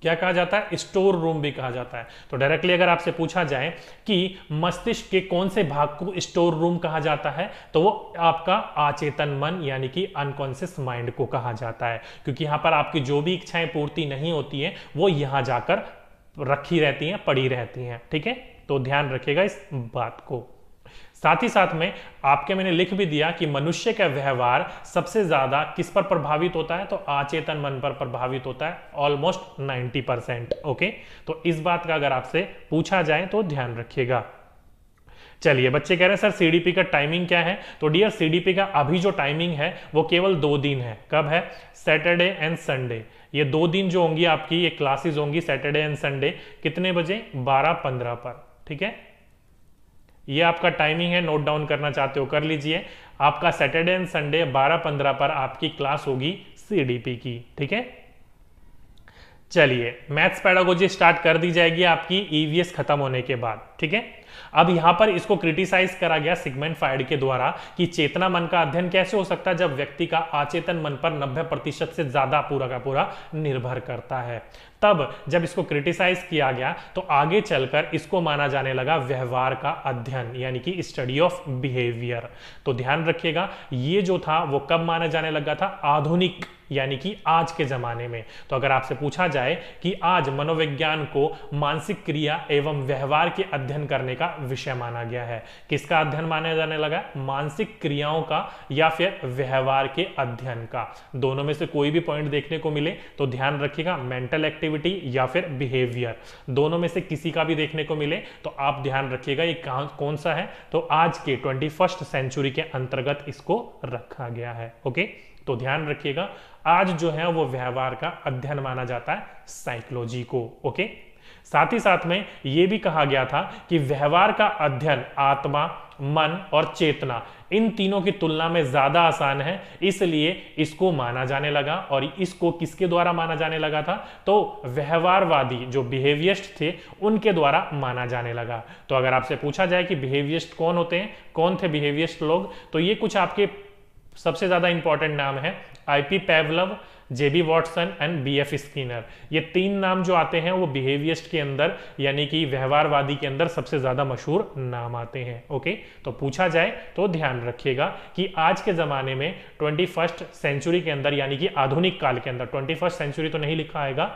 क्या कहा जाता है, स्टोर रूम भी कहा जाता है। तो डायरेक्टली अगर आपसे पूछा जाए कि मस्तिष्क के कौन से भाग को स्टोर रूम कहा जाता है, तो वो आपका अचेतन मन यानी कि अनकॉन्शियस माइंड को कहा जाता है, क्योंकि यहां पर आपकी जो भी इच्छाएं पूर्ति नहीं होती हैं वो यहां जाकर रखी रहती हैं, पड़ी रहती हैं। ठीक है, तो ध्यान रखिएगा इस बात को। साथ ही साथ में आपके मैंने लिख भी दिया कि मनुष्य का व्यवहार सबसे ज्यादा किस पर प्रभावित होता है, तो अचेतन मन पर प्रभावित होता है, ऑलमोस्ट 90%। ओके, तो इस बात का अगर आपसे पूछा जाए तो ध्यान रखिएगा। चलिए बच्चे कह रहे हैं सर सीडीपी का टाइमिंग क्या है, तो डियर सीडीपी का अभी जो टाइमिंग है वो केवल 2 दिन है। कब है? Saturday and Sunday. ये 2 दिन जो होंगी आपकी ये क्लासेस होंगी सैटरडे एंड संडे। कितने बजे? 12:15 पर। ठीक है, ये आपका टाइमिंग है, नोट डाउन करना चाहते हो कर लीजिए। आपका सैटरडे एंड संडे 12:15 पर आपकी क्लास होगी सीडीपी की। ठीक है, चलिए मैथ्स पेडागोजी स्टार्ट कर दी जाएगी आपकी ईवीएस खत्म होने के बाद। ठीक है, अब यहां पर इसको क्रिटिसाइज करा गया सिगमंड फ्रायड के द्वारा कि चेतना मन का अध्ययन कैसे हो सकता है जब व्यक्ति का अचेतन मन पर 90% से ज्यादा पूरा का पूरा निर्भर करता है। तब जब इसको क्रिटिसाइज किया गया तो आगे चलकर इसको माना जाने लगा व्यवहार का अध्ययन, यानी कि स्टडी ऑफ बिहेवियर। तो ध्यान रखिएगा ये जो था वो कब माना जाने लगा था? आधुनिक यानी कि आज के जमाने में। तो अगर आपसे पूछा जाए कि आज मनोविज्ञान को मानसिक क्रिया एवं व्यवहार के अध्ययन करने का विषय माना गया है, किसका अध्ययन माना जाने लगा? मानसिक क्रियाओं का या फिर व्यवहार के अध्ययन का। दोनों में से कोई भी पॉइंट देखने को मिले तो ध्यान रखिएगा, मेंटल एक्टिविटी या फिर बिहेवियर, दोनों में से किसी का भी देखने को मिले तो आप ध्यान रखिएगा ये कौन सा है। तो आज के 21st सेंचुरी के अंतर्गत इसको रखा गया है। ओके, तो ध्यान रखिएगा आज जो है वो व्यवहार का अध्ययन माना जाता है साइकोलॉजी को। ओके, साथ ही साथ में ये भी कहा गया था कि व्यवहार का अध्ययन आत्मा, मन और चेतना इन तीनों की तुलना में ज्यादा आसान है, इसलिए इसको माना जाने लगा। और इसको किसके द्वारा माना जाने लगा था? तो व्यवहारवादी जो बिहेवियरिस्ट थे उनके द्वारा माना जाने लगा। तो अगर आपसे पूछा जाए कि बिहेवियरिस्ट कौन होते हैं, कौन थे बिहेवियरिस्ट लोग, तो ये कुछ आपके सबसे ज्यादा इंपॉर्टेंट नाम है, I P Pavlov, J B Watson and B F Skinner. ये 3 नाम जो आते हैं वो बिहेवियरिस्ट के अंदर यानी कि व्यवहारवादी के अंदर सबसे ज्यादा मशहूर नाम आते हैं। ओके, तो पूछा जाए तो ध्यान रखिएगा कि आज के जमाने में 21st सेंचुरी के अंदर यानी कि आधुनिक काल के अंदर, 21st सेंचुरी तो नहीं लिखा आएगा,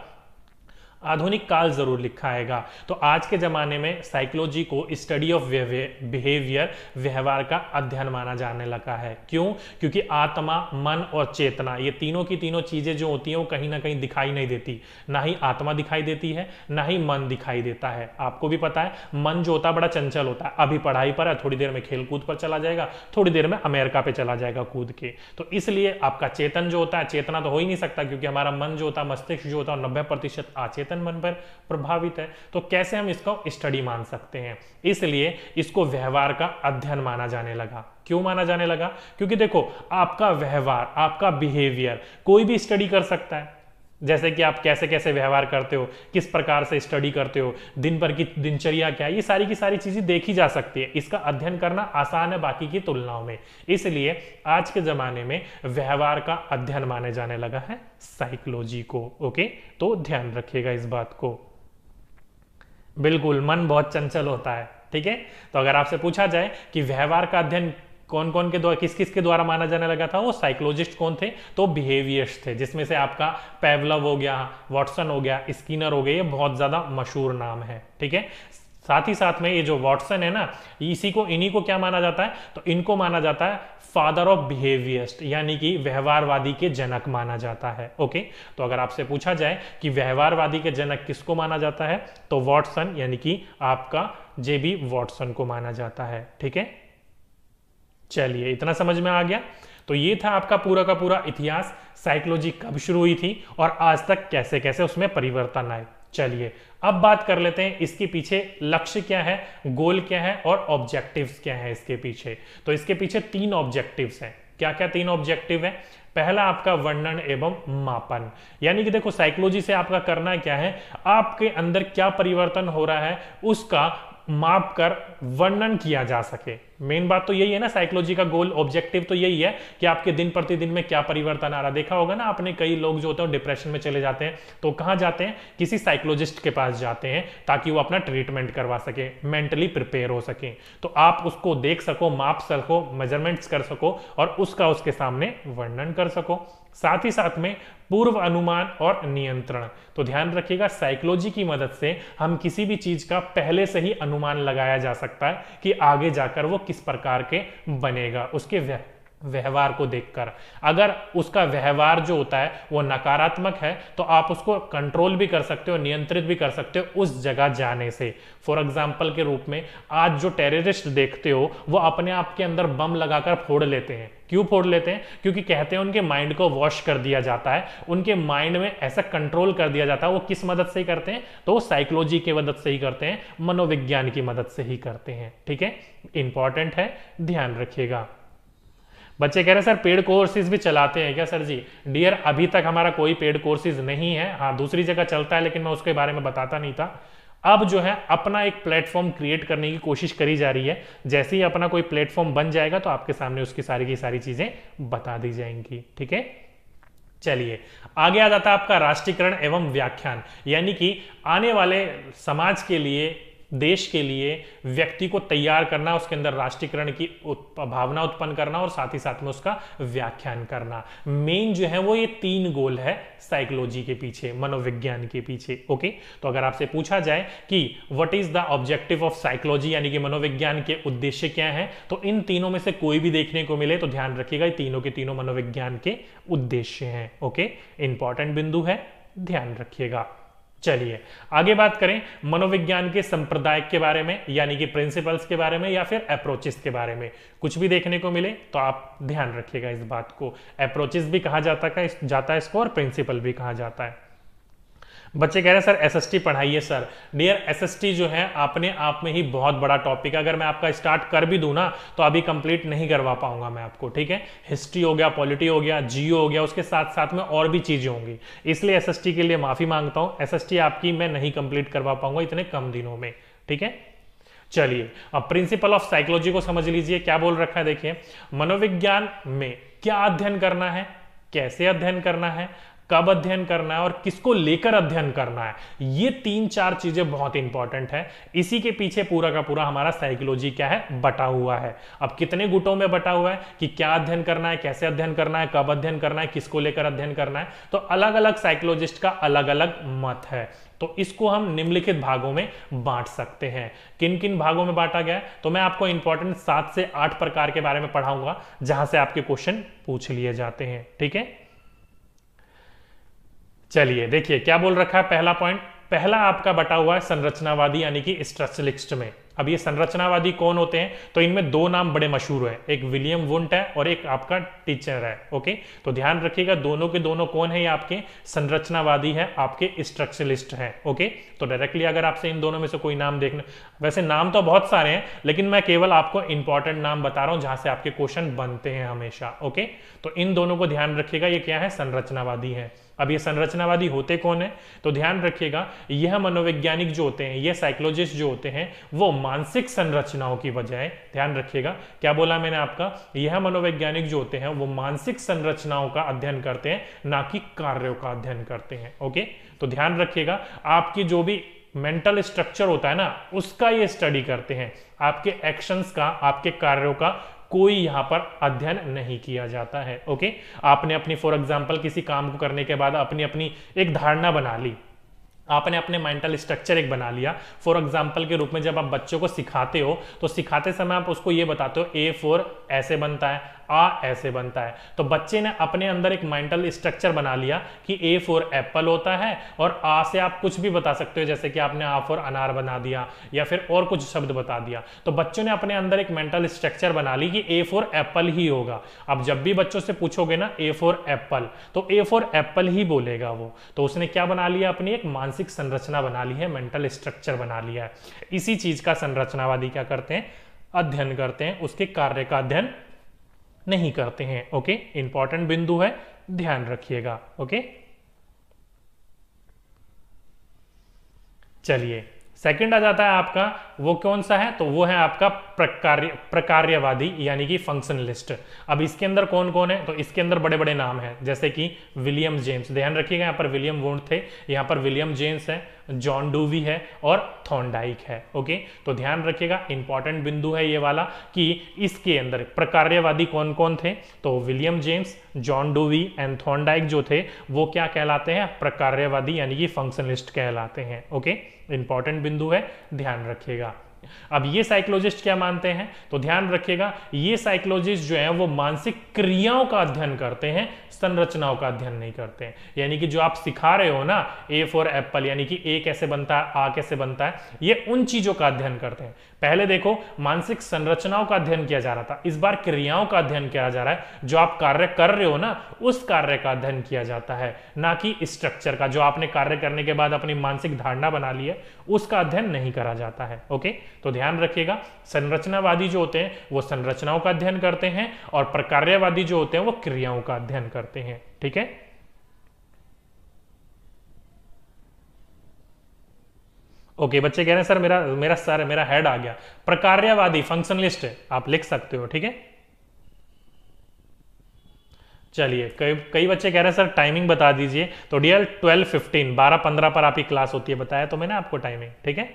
आधुनिक काल जरूर लिखा आएगा। तो आज के जमाने में साइकोलॉजी को स्टडी ऑफ बिहेवियर, व्यवहार का अध्ययन माना जाने लगा है। क्यों? क्योंकि आत्मा, मन और चेतना ये तीनों की तीनों चीजें जो होती हैं वो कहीं ना कहीं दिखाई नहीं देती। ना ही आत्मा दिखाई देती है, ना ही मन दिखाई देता है। आपको भी पता है मन जो होता है बड़ा चंचल होता है, अभी पढ़ाई पर है, थोड़ी देर में खेल कूद पर चला जाएगा, थोड़ी देर में अमेरिका पे चला जाएगा कूद के। तो इसलिए आपका चेतन जो होता है, चेतना तो हो ही नहीं सकता क्योंकि हमारा मन जो होता है, मस्तिष्क जो होता है 90% अचेतन मन पर प्रभावित है। तो कैसे हम इसको स्टडी मान सकते हैं? इसलिए इसको व्यवहार का अध्ययन माना जाने लगा। क्यों माना जाने लगा? क्योंकि देखो आपका व्यवहार, आपका बिहेवियर कोई भी स्टडी कर सकता है। जैसे कि आप कैसे कैसे व्यवहार करते हो, किस प्रकार से स्टडी करते हो, दिन भर की दिनचर्या क्या है, ये सारी की सारी चीजें देखी जा सकती है। इसका अध्ययन करना आसान है बाकी की तुलनाओं में, इसलिए आज के जमाने में व्यवहार का अध्ययन माने जाने लगा है साइकोलॉजी को। ओके, तो ध्यान रखिएगा इस बात को। बिल्कुल, मन बहुत चंचल होता है। ठीक है, तो अगर आपसे पूछा जाए कि व्यवहार का अध्ययन कौन कौन के द्वारा, किस किस के द्वारा माना जाने लगा था, वो साइकोलॉजिस्ट कौन थे? तो बिहेवियर्स थे, जिसमें से आपका पेवलव हो गया, वॉटसन हो गया, स्किनर हो गया, ये बहुत ज्यादा मशहूर नाम है। ठीक है, साथ ही साथ में ये जो वॉटसन है ना, इन्हीं को क्या माना जाता है? तो इनको माना जाता है फादर ऑफ बिहेवियरिस्ट, यानी कि व्यवहारवादी के जनक माना जाता है। ओके, तो अगर आपसे पूछा जाए कि व्यवहारवादी के जनक किसको माना जाता है, तो वॉटसन यानी कि आपका जेबी वॉटसन को माना जाता है। ठीक है, चलिए इतना समझ में आ गया। तो ये था आपका पूरा का पूरा इतिहास, साइकोलॉजी कब शुरू हुई थी और आज तक कैसे कैसे उसमें परिवर्तन आए। चलिए अब बात कर लेते हैं इसके पीछे लक्ष्य क्या है, गोल क्या है और ऑब्जेक्टिव्स क्या है इसके पीछे। तो इसके पीछे 3 ऑब्जेक्टिव्स हैं। क्या क्या 3 ऑब्जेक्टिव है? पहला आपका वर्णन एवं मापन, यानी कि देखो साइकोलॉजी से आपका करना क्या है, आपके अंदर क्या परिवर्तन हो रहा है उसका माप कर वर्णन किया जा सके। मेन बात तो यही है ना, साइकोलॉजी का गोल, ऑब्जेक्टिव तो यही है कि आपके दिन प्रतिदिन में क्या परिवर्तन आ रहा। देखा होगा ना आपने, कई लोग जो होते हैं डिप्रेशन में चले जाते हैं तो कहां जाते हैं? किसी साइकोलॉजिस्ट के पास जाते हैं ताकि वो अपना ट्रीटमेंट करवा सके, मेंटली प्रिपेयर हो सके। तो आप उसको देख सको, माप सको, मेजरमेंट्स कर सको और उसका उसके सामने वर्णन कर सको। साथ ही साथ में पूर्व अनुमान और नियंत्रण। तो ध्यान रखिएगा साइकोलॉजी की मदद से हम किसी भी चीज का पहले से ही अनुमान लगाया जा सकता है कि आगे जाकर वो किस प्रकार के बनेगा, उसके व्यवहार को देखकर। अगर उसका व्यवहार जो होता है वो नकारात्मक है तो आप उसको कंट्रोल भी कर सकते हो, नियंत्रित भी कर सकते हो उस जगह जाने से। फॉर एग्जाम्पल के रूप में आज जो टेररिस्ट देखते हो वो अपने आप के अंदर बम लगाकर फोड़ लेते हैं। क्यों फोड़ लेते हैं? क्योंकि कहते हैं उनके माइंड को वॉश कर दिया जाता है, उनके माइंड में ऐसा कंट्रोल कर दिया जाता है। वो किस मदद से ही करते हैं? तो वो साइकोलॉजी की मदद से ही करते हैं, मनोविज्ञान की मदद से ही करते हैं। ठीक है, इंपॉर्टेंट है, ध्यान रखिएगा। बच्चे कह रहे हैं सर पेड कोर्सेज भी चलाते हैं क्या सर जी? डियर अभी तक हमारा कोई पेड कोर्सेज नहीं है, हाँ दूसरी जगह चलता है लेकिन मैं उसके बारे में बताता नहीं था। अब जो है अपना एक प्लेटफॉर्म क्रिएट करने की कोशिश करी जा रही है। जैसे ही अपना कोई प्लेटफॉर्म बन जाएगा तो आपके सामने उसकी सारी की सारी चीजें बता दी जाएंगी। ठीक है, चलिए आगे आ जाता है आपका राष्ट्रीयकरण एवं व्याख्यान, यानी कि आने वाले समाज के लिए, देश के लिए व्यक्ति को तैयार करना, उसके अंदर राष्ट्रीयकरण की भावना उत्पन्न करना और साथ ही साथ में उसका व्याख्यान करना। मेन जो है वो ये 3 गोल है साइकोलॉजी के पीछे, मनोविज्ञान के पीछे। ओके, तो अगर आपसे पूछा जाए कि what is the objective of psychology, यानी कि मनोविज्ञान के उद्देश्य क्या है, तो इन तीनों में से कोई भी देखने को मिले तो ध्यान रखिएगा ये तीनों के तीनों मनोविज्ञान के उद्देश्य हैं। ओके, इंपॉर्टेंट बिंदु है, ध्यान रखिएगा। चलिए आगे बात करें मनोविज्ञान के संप्रदाय के बारे में, यानी कि प्रिंसिपल्स के बारे में या फिर अप्रोचेस के बारे में। कुछ भी देखने को मिले तो आप ध्यान रखिएगा इस बात को। अप्रोचेस भी कहा जाता है इसको, और प्रिंसिपल भी कहा जाता है। बच्चे कह रहे हैं सर एसएसटी पढ़ाइए सर। डियर एसएसटी जो है अपने आप में ही बहुत बड़ा टॉपिक है। अगर मैं आपका स्टार्ट कर भी दूं ना तो अभी कंप्लीट नहीं करवा पाऊंगा मैं आपको। ठीक है, हिस्ट्री हो गया, पॉलिटी हो गया, जियो हो गया, उसके साथ साथ में और भी चीजें होंगी, इसलिए एसएसटी के लिए माफी मांगता हूं। एसएसटी आपकी मैं नहीं कंप्लीट करवा पाऊंगा इतने कम दिनों में। ठीक है, चलिए अब प्रिंसिपल ऑफ साइकोलॉजी को समझ लीजिए क्या बोल रखा है। देखिए मनोविज्ञान में क्या अध्ययन करना है, कैसे अध्ययन करना है, कब अध्ययन करना है और किसको लेकर अध्ययन करना है, ये 3-4 चीजें बहुत इंपॉर्टेंट है। इसी के पीछे पूरा का पूरा हमारा साइकोलॉजी क्या है, बटा हुआ है। अब कितने गुटों में बटा हुआ है कि क्या अध्ययन करना है, कैसे अध्ययन करना है, कब अध्ययन करना है, किसको लेकर अध्ययन करना है, तो अलग अलग साइकोलॉजिस्ट का अलग अलग मत है। तो इसको हम निम्नलिखित भागों में बांट सकते हैं। किन किन भागों में बांटा गया है, तो मैं आपको इंपॉर्टेंट 7 से 8 प्रकार के बारे में पढ़ाऊंगा जहां से आपके क्वेश्चन पूछ लिए जाते हैं। ठीक है, चलिए देखिए क्या बोल रखा है। पहला पॉइंट, पहला आपका बटा हुआ है संरचनावादी यानी कि स्ट्रक्चरलिस्ट में। अब ये संरचनावादी कौन होते हैं, तो इनमें 2 नाम बड़े मशहूर हैं, एक विलियम वुंट है और एक आपका टीचर है। ओके, तो ध्यान रखिएगा दोनों के दोनों कौन है, ये आपके संरचनावादी है, आपके स्ट्रक्चरलिस्ट है। ओके, तो डायरेक्टली अगर आपसे इन दोनों में से कोई नाम देखना, वैसे नाम तो बहुत सारे हैं लेकिन मैं केवल आपको इंपॉर्टेंट नाम बता रहा हूं जहां से आपके क्वेश्चन बनते हैं हमेशा। ओके, तो इन दोनों को ध्यान रखिएगा, ये क्या है, संरचनावादी है। अब ये संरचनावादी होते कौन है, तो ध्यान रखिएगा यह मनोवैज्ञानिक जो होते हैं, ये साइकोलॉजिस्ट जो होते हैं, वो मानसिक संरचनाओं की बजाय, ध्यान रखिएगा क्या बोला मैंने आपका, यह मनोवैज्ञानिक जो होते हैं वो मानसिक संरचनाओं का अध्ययन करते हैं, ना कि कार्यों का अध्ययन करते हैं। ओके, तो ध्यान रखिएगा आपकी जो भी मेंटल स्ट्रक्चर होता है ना, उसका ये स्टडी करते हैं, आपके एक्शंस का, आपके कार्यों का कोई यहां पर अध्ययन नहीं किया जाता है। ओके, आपने अपनी फॉर एग्जांपल किसी काम को करने के बाद अपनी अपनी एक धारणा बना ली, आपने अपने मेंटल स्ट्रक्चर एक बना लिया। फॉर एग्जांपल के रूप में जब आप बच्चों को सिखाते हो तो सिखाते समय आप उसको ये बताते हो ए फॉर ऐसे बनता है, आ ऐसे बनता है, तो बच्चे ने अपने अंदर एक मेंटल स्ट्रक्चर बना लिया कि ए फॉर एप्पल होता है और आ से आप कुछ भी बता सकते हो, जैसे कि आपने आ फॉर अनार बना दिया या फिर और कुछ शब्द बता दिया। तो बच्चों ने अपने अंदर एक मेंटल स्ट्रक्चर बना ली कि ए फॉर एप्पल ही होगा। अब जब भी बच्चों से पूछोगे ना ए फॉर एप्पल, तो ए फॉर एप्पल ही बोलेगा वो। तो उसने क्या बना लिया, अपनी एक मानसिक संरचना बना ली है, मेंटल स्ट्रक्चर बना लिया है। इसी चीज का संरचनावादी क्या करते हैं, अध्ययन करते हैं, उसके कार्य का अध्ययन नहीं करते हैं। ओके, इंपॉर्टेंट बिंदु है, ध्यान रखिएगा। ओके, चलिए सेकंड आ जाता है आपका, वो कौन सा है, तो वो है आपका प्रकार्यवादी यानी कि फंक्शनलिस्ट। अब इसके अंदर कौन कौन है, तो इसके अंदर बड़े बड़े नाम हैं, जैसे कि विलियम जेम्स, ध्यान रखिएगा यहाँ पर विलियम वुंट थे, यहाँ पर विलियम जेम्स है, जॉन डूवी है और थॉर्नडाइक है। ओके, तो ध्यान रखिएगा इंपॉर्टेंट बिंदु है ये वाला कि इसके अंदर प्रकार्यवादी कौन कौन थे, तो William James, John dewy and Thorndike जो थे वो क्या कहलाते हैं, प्रकार्यवादी यानी कि फंक्शनलिस्ट कहलाते हैं। ओके, इंपॉर्टेंट बिंदु है, ध्यान रखिएगा। अब ये साइकोलॉजिस्ट क्या मानते हैं, तो ध्यान रखिएगा, ये साइकोलॉजिस्ट जो है वो मानसिक क्रियाओं का अध्ययन करते हैं, संरचनाओं का अध्ययन नहीं करते हैं। यानी कि जो आप सिखा रहे हो ना, ए फॉर एप्पल, यानी कि ए कैसे बनता है, आ कैसे बनता है, ये उन चीजों का अध्ययन करते हैं। पहले देखो मानसिक संरचनाओं का अध्ययन किया जा रहा था, इस बार क्रियाओं का अध्ययन किया जा रहा है। जो आप कार्य कर रहे हो ना, उस कार्य का अध्ययन किया जाता है, ना कि स्ट्रक्चर का। जो आपने कार्य करने के बाद अपनी मानसिक धारणा बना ली है, उसका अध्ययन नहीं करा जाता है। ओके, तो ध्यान रखिएगा, संरचनावादी जो होते हैं वो संरचनाओं का अध्ययन करते हैं, और प्रकार्यवादी जो होते हैं वो क्रियाओं का अध्ययन करते हैं। ठीक है, ओके बच्चे कह रहे हैं सर मेरा हेड आ गया। प्रकार्यवादी फंक्शनलिस्ट है, आप लिख सकते हो। ठीक है, चलिए, कई बच्चे कह रहे हैं सर टाइमिंग बता दीजिए। तो डियर 12:15 12:15 पर आपकी क्लास होती है, बताया तो मैंने आपको टाइमिंग। ठीक है,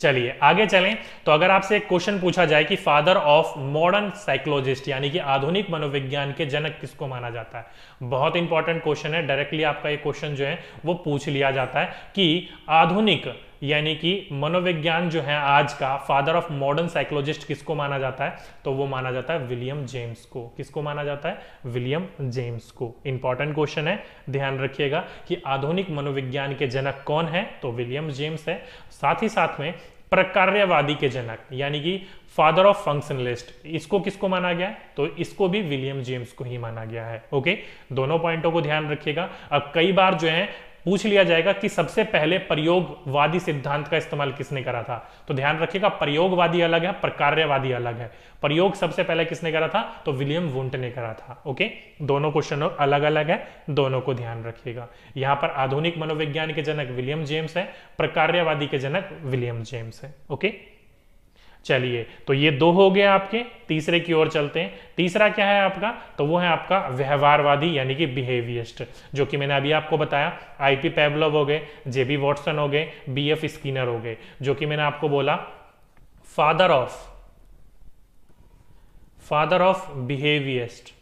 चलिए आगे चलें। तो अगर आपसे एक क्वेश्चन पूछा जाए कि फादर ऑफ मॉडर्न साइकोलॉजिस्ट, यानी कि आधुनिक मनोविज्ञान के जनक किसको माना जाता है, बहुत इंपॉर्टेंट क्वेश्चन है। डायरेक्टली आपका ये क्वेश्चन जो है वो पूछ लिया जाता है कि आधुनिक यानी कि मनोविज्ञान जो है आज का, फादर ऑफ मॉडर्न साइकोलॉजिस्ट किसको माना जाता है, तो वो माना जाता है विलियम जेम्स को। किसको माना जाता है, विलियम जेम्स को। इंपॉर्टेंट क्वेश्चन है, ध्यान रखिएगा कि आधुनिक मनोविज्ञान के जनक कौन है, तो विलियम जेम्स है। साथ ही साथ में प्रकार्यवादी के जनक यानी कि फादर ऑफ फंक्शनलिस्ट, इसको किसको माना गया है, तो इसको भी विलियम जेम्स को ही माना गया है। ओके, दोनों पॉइंटों को ध्यान रखिएगा। अब कई बार जो है पूछ लिया जाएगा कि सबसे पहले प्रयोगवादी सिद्धांत का इस्तेमाल किसने करा था, तो ध्यान रखिएगा प्रयोगवादी अलग है, प्रकार्यवादी अलग है। प्रयोग सबसे पहले किसने करा था, तो विलियम वुंट ने करा था। ओके, दोनों क्वेश्चन अलग अलग है, दोनों को ध्यान रखिएगा। यहां पर आधुनिक मनोविज्ञान के जनक विलियम जेम्स है, प्रकार्यवादी के जनक विलियम जेम्स है। ओके, चलिए, तो ये दो हो गए आपके। तीसरे की ओर चलते हैं। तीसरा क्या है आपका, तो वो है आपका व्यवहारवादी यानी कि बिहेवियरिस्ट, जो कि मैंने अभी आपको बताया आईपी पैवलोव हो गए, जेबी वॉटसन हो गए, बीएफ स्किनर हो गए, जो कि मैंने आपको बोला फादर ऑफ बिहेवियरिस्ट।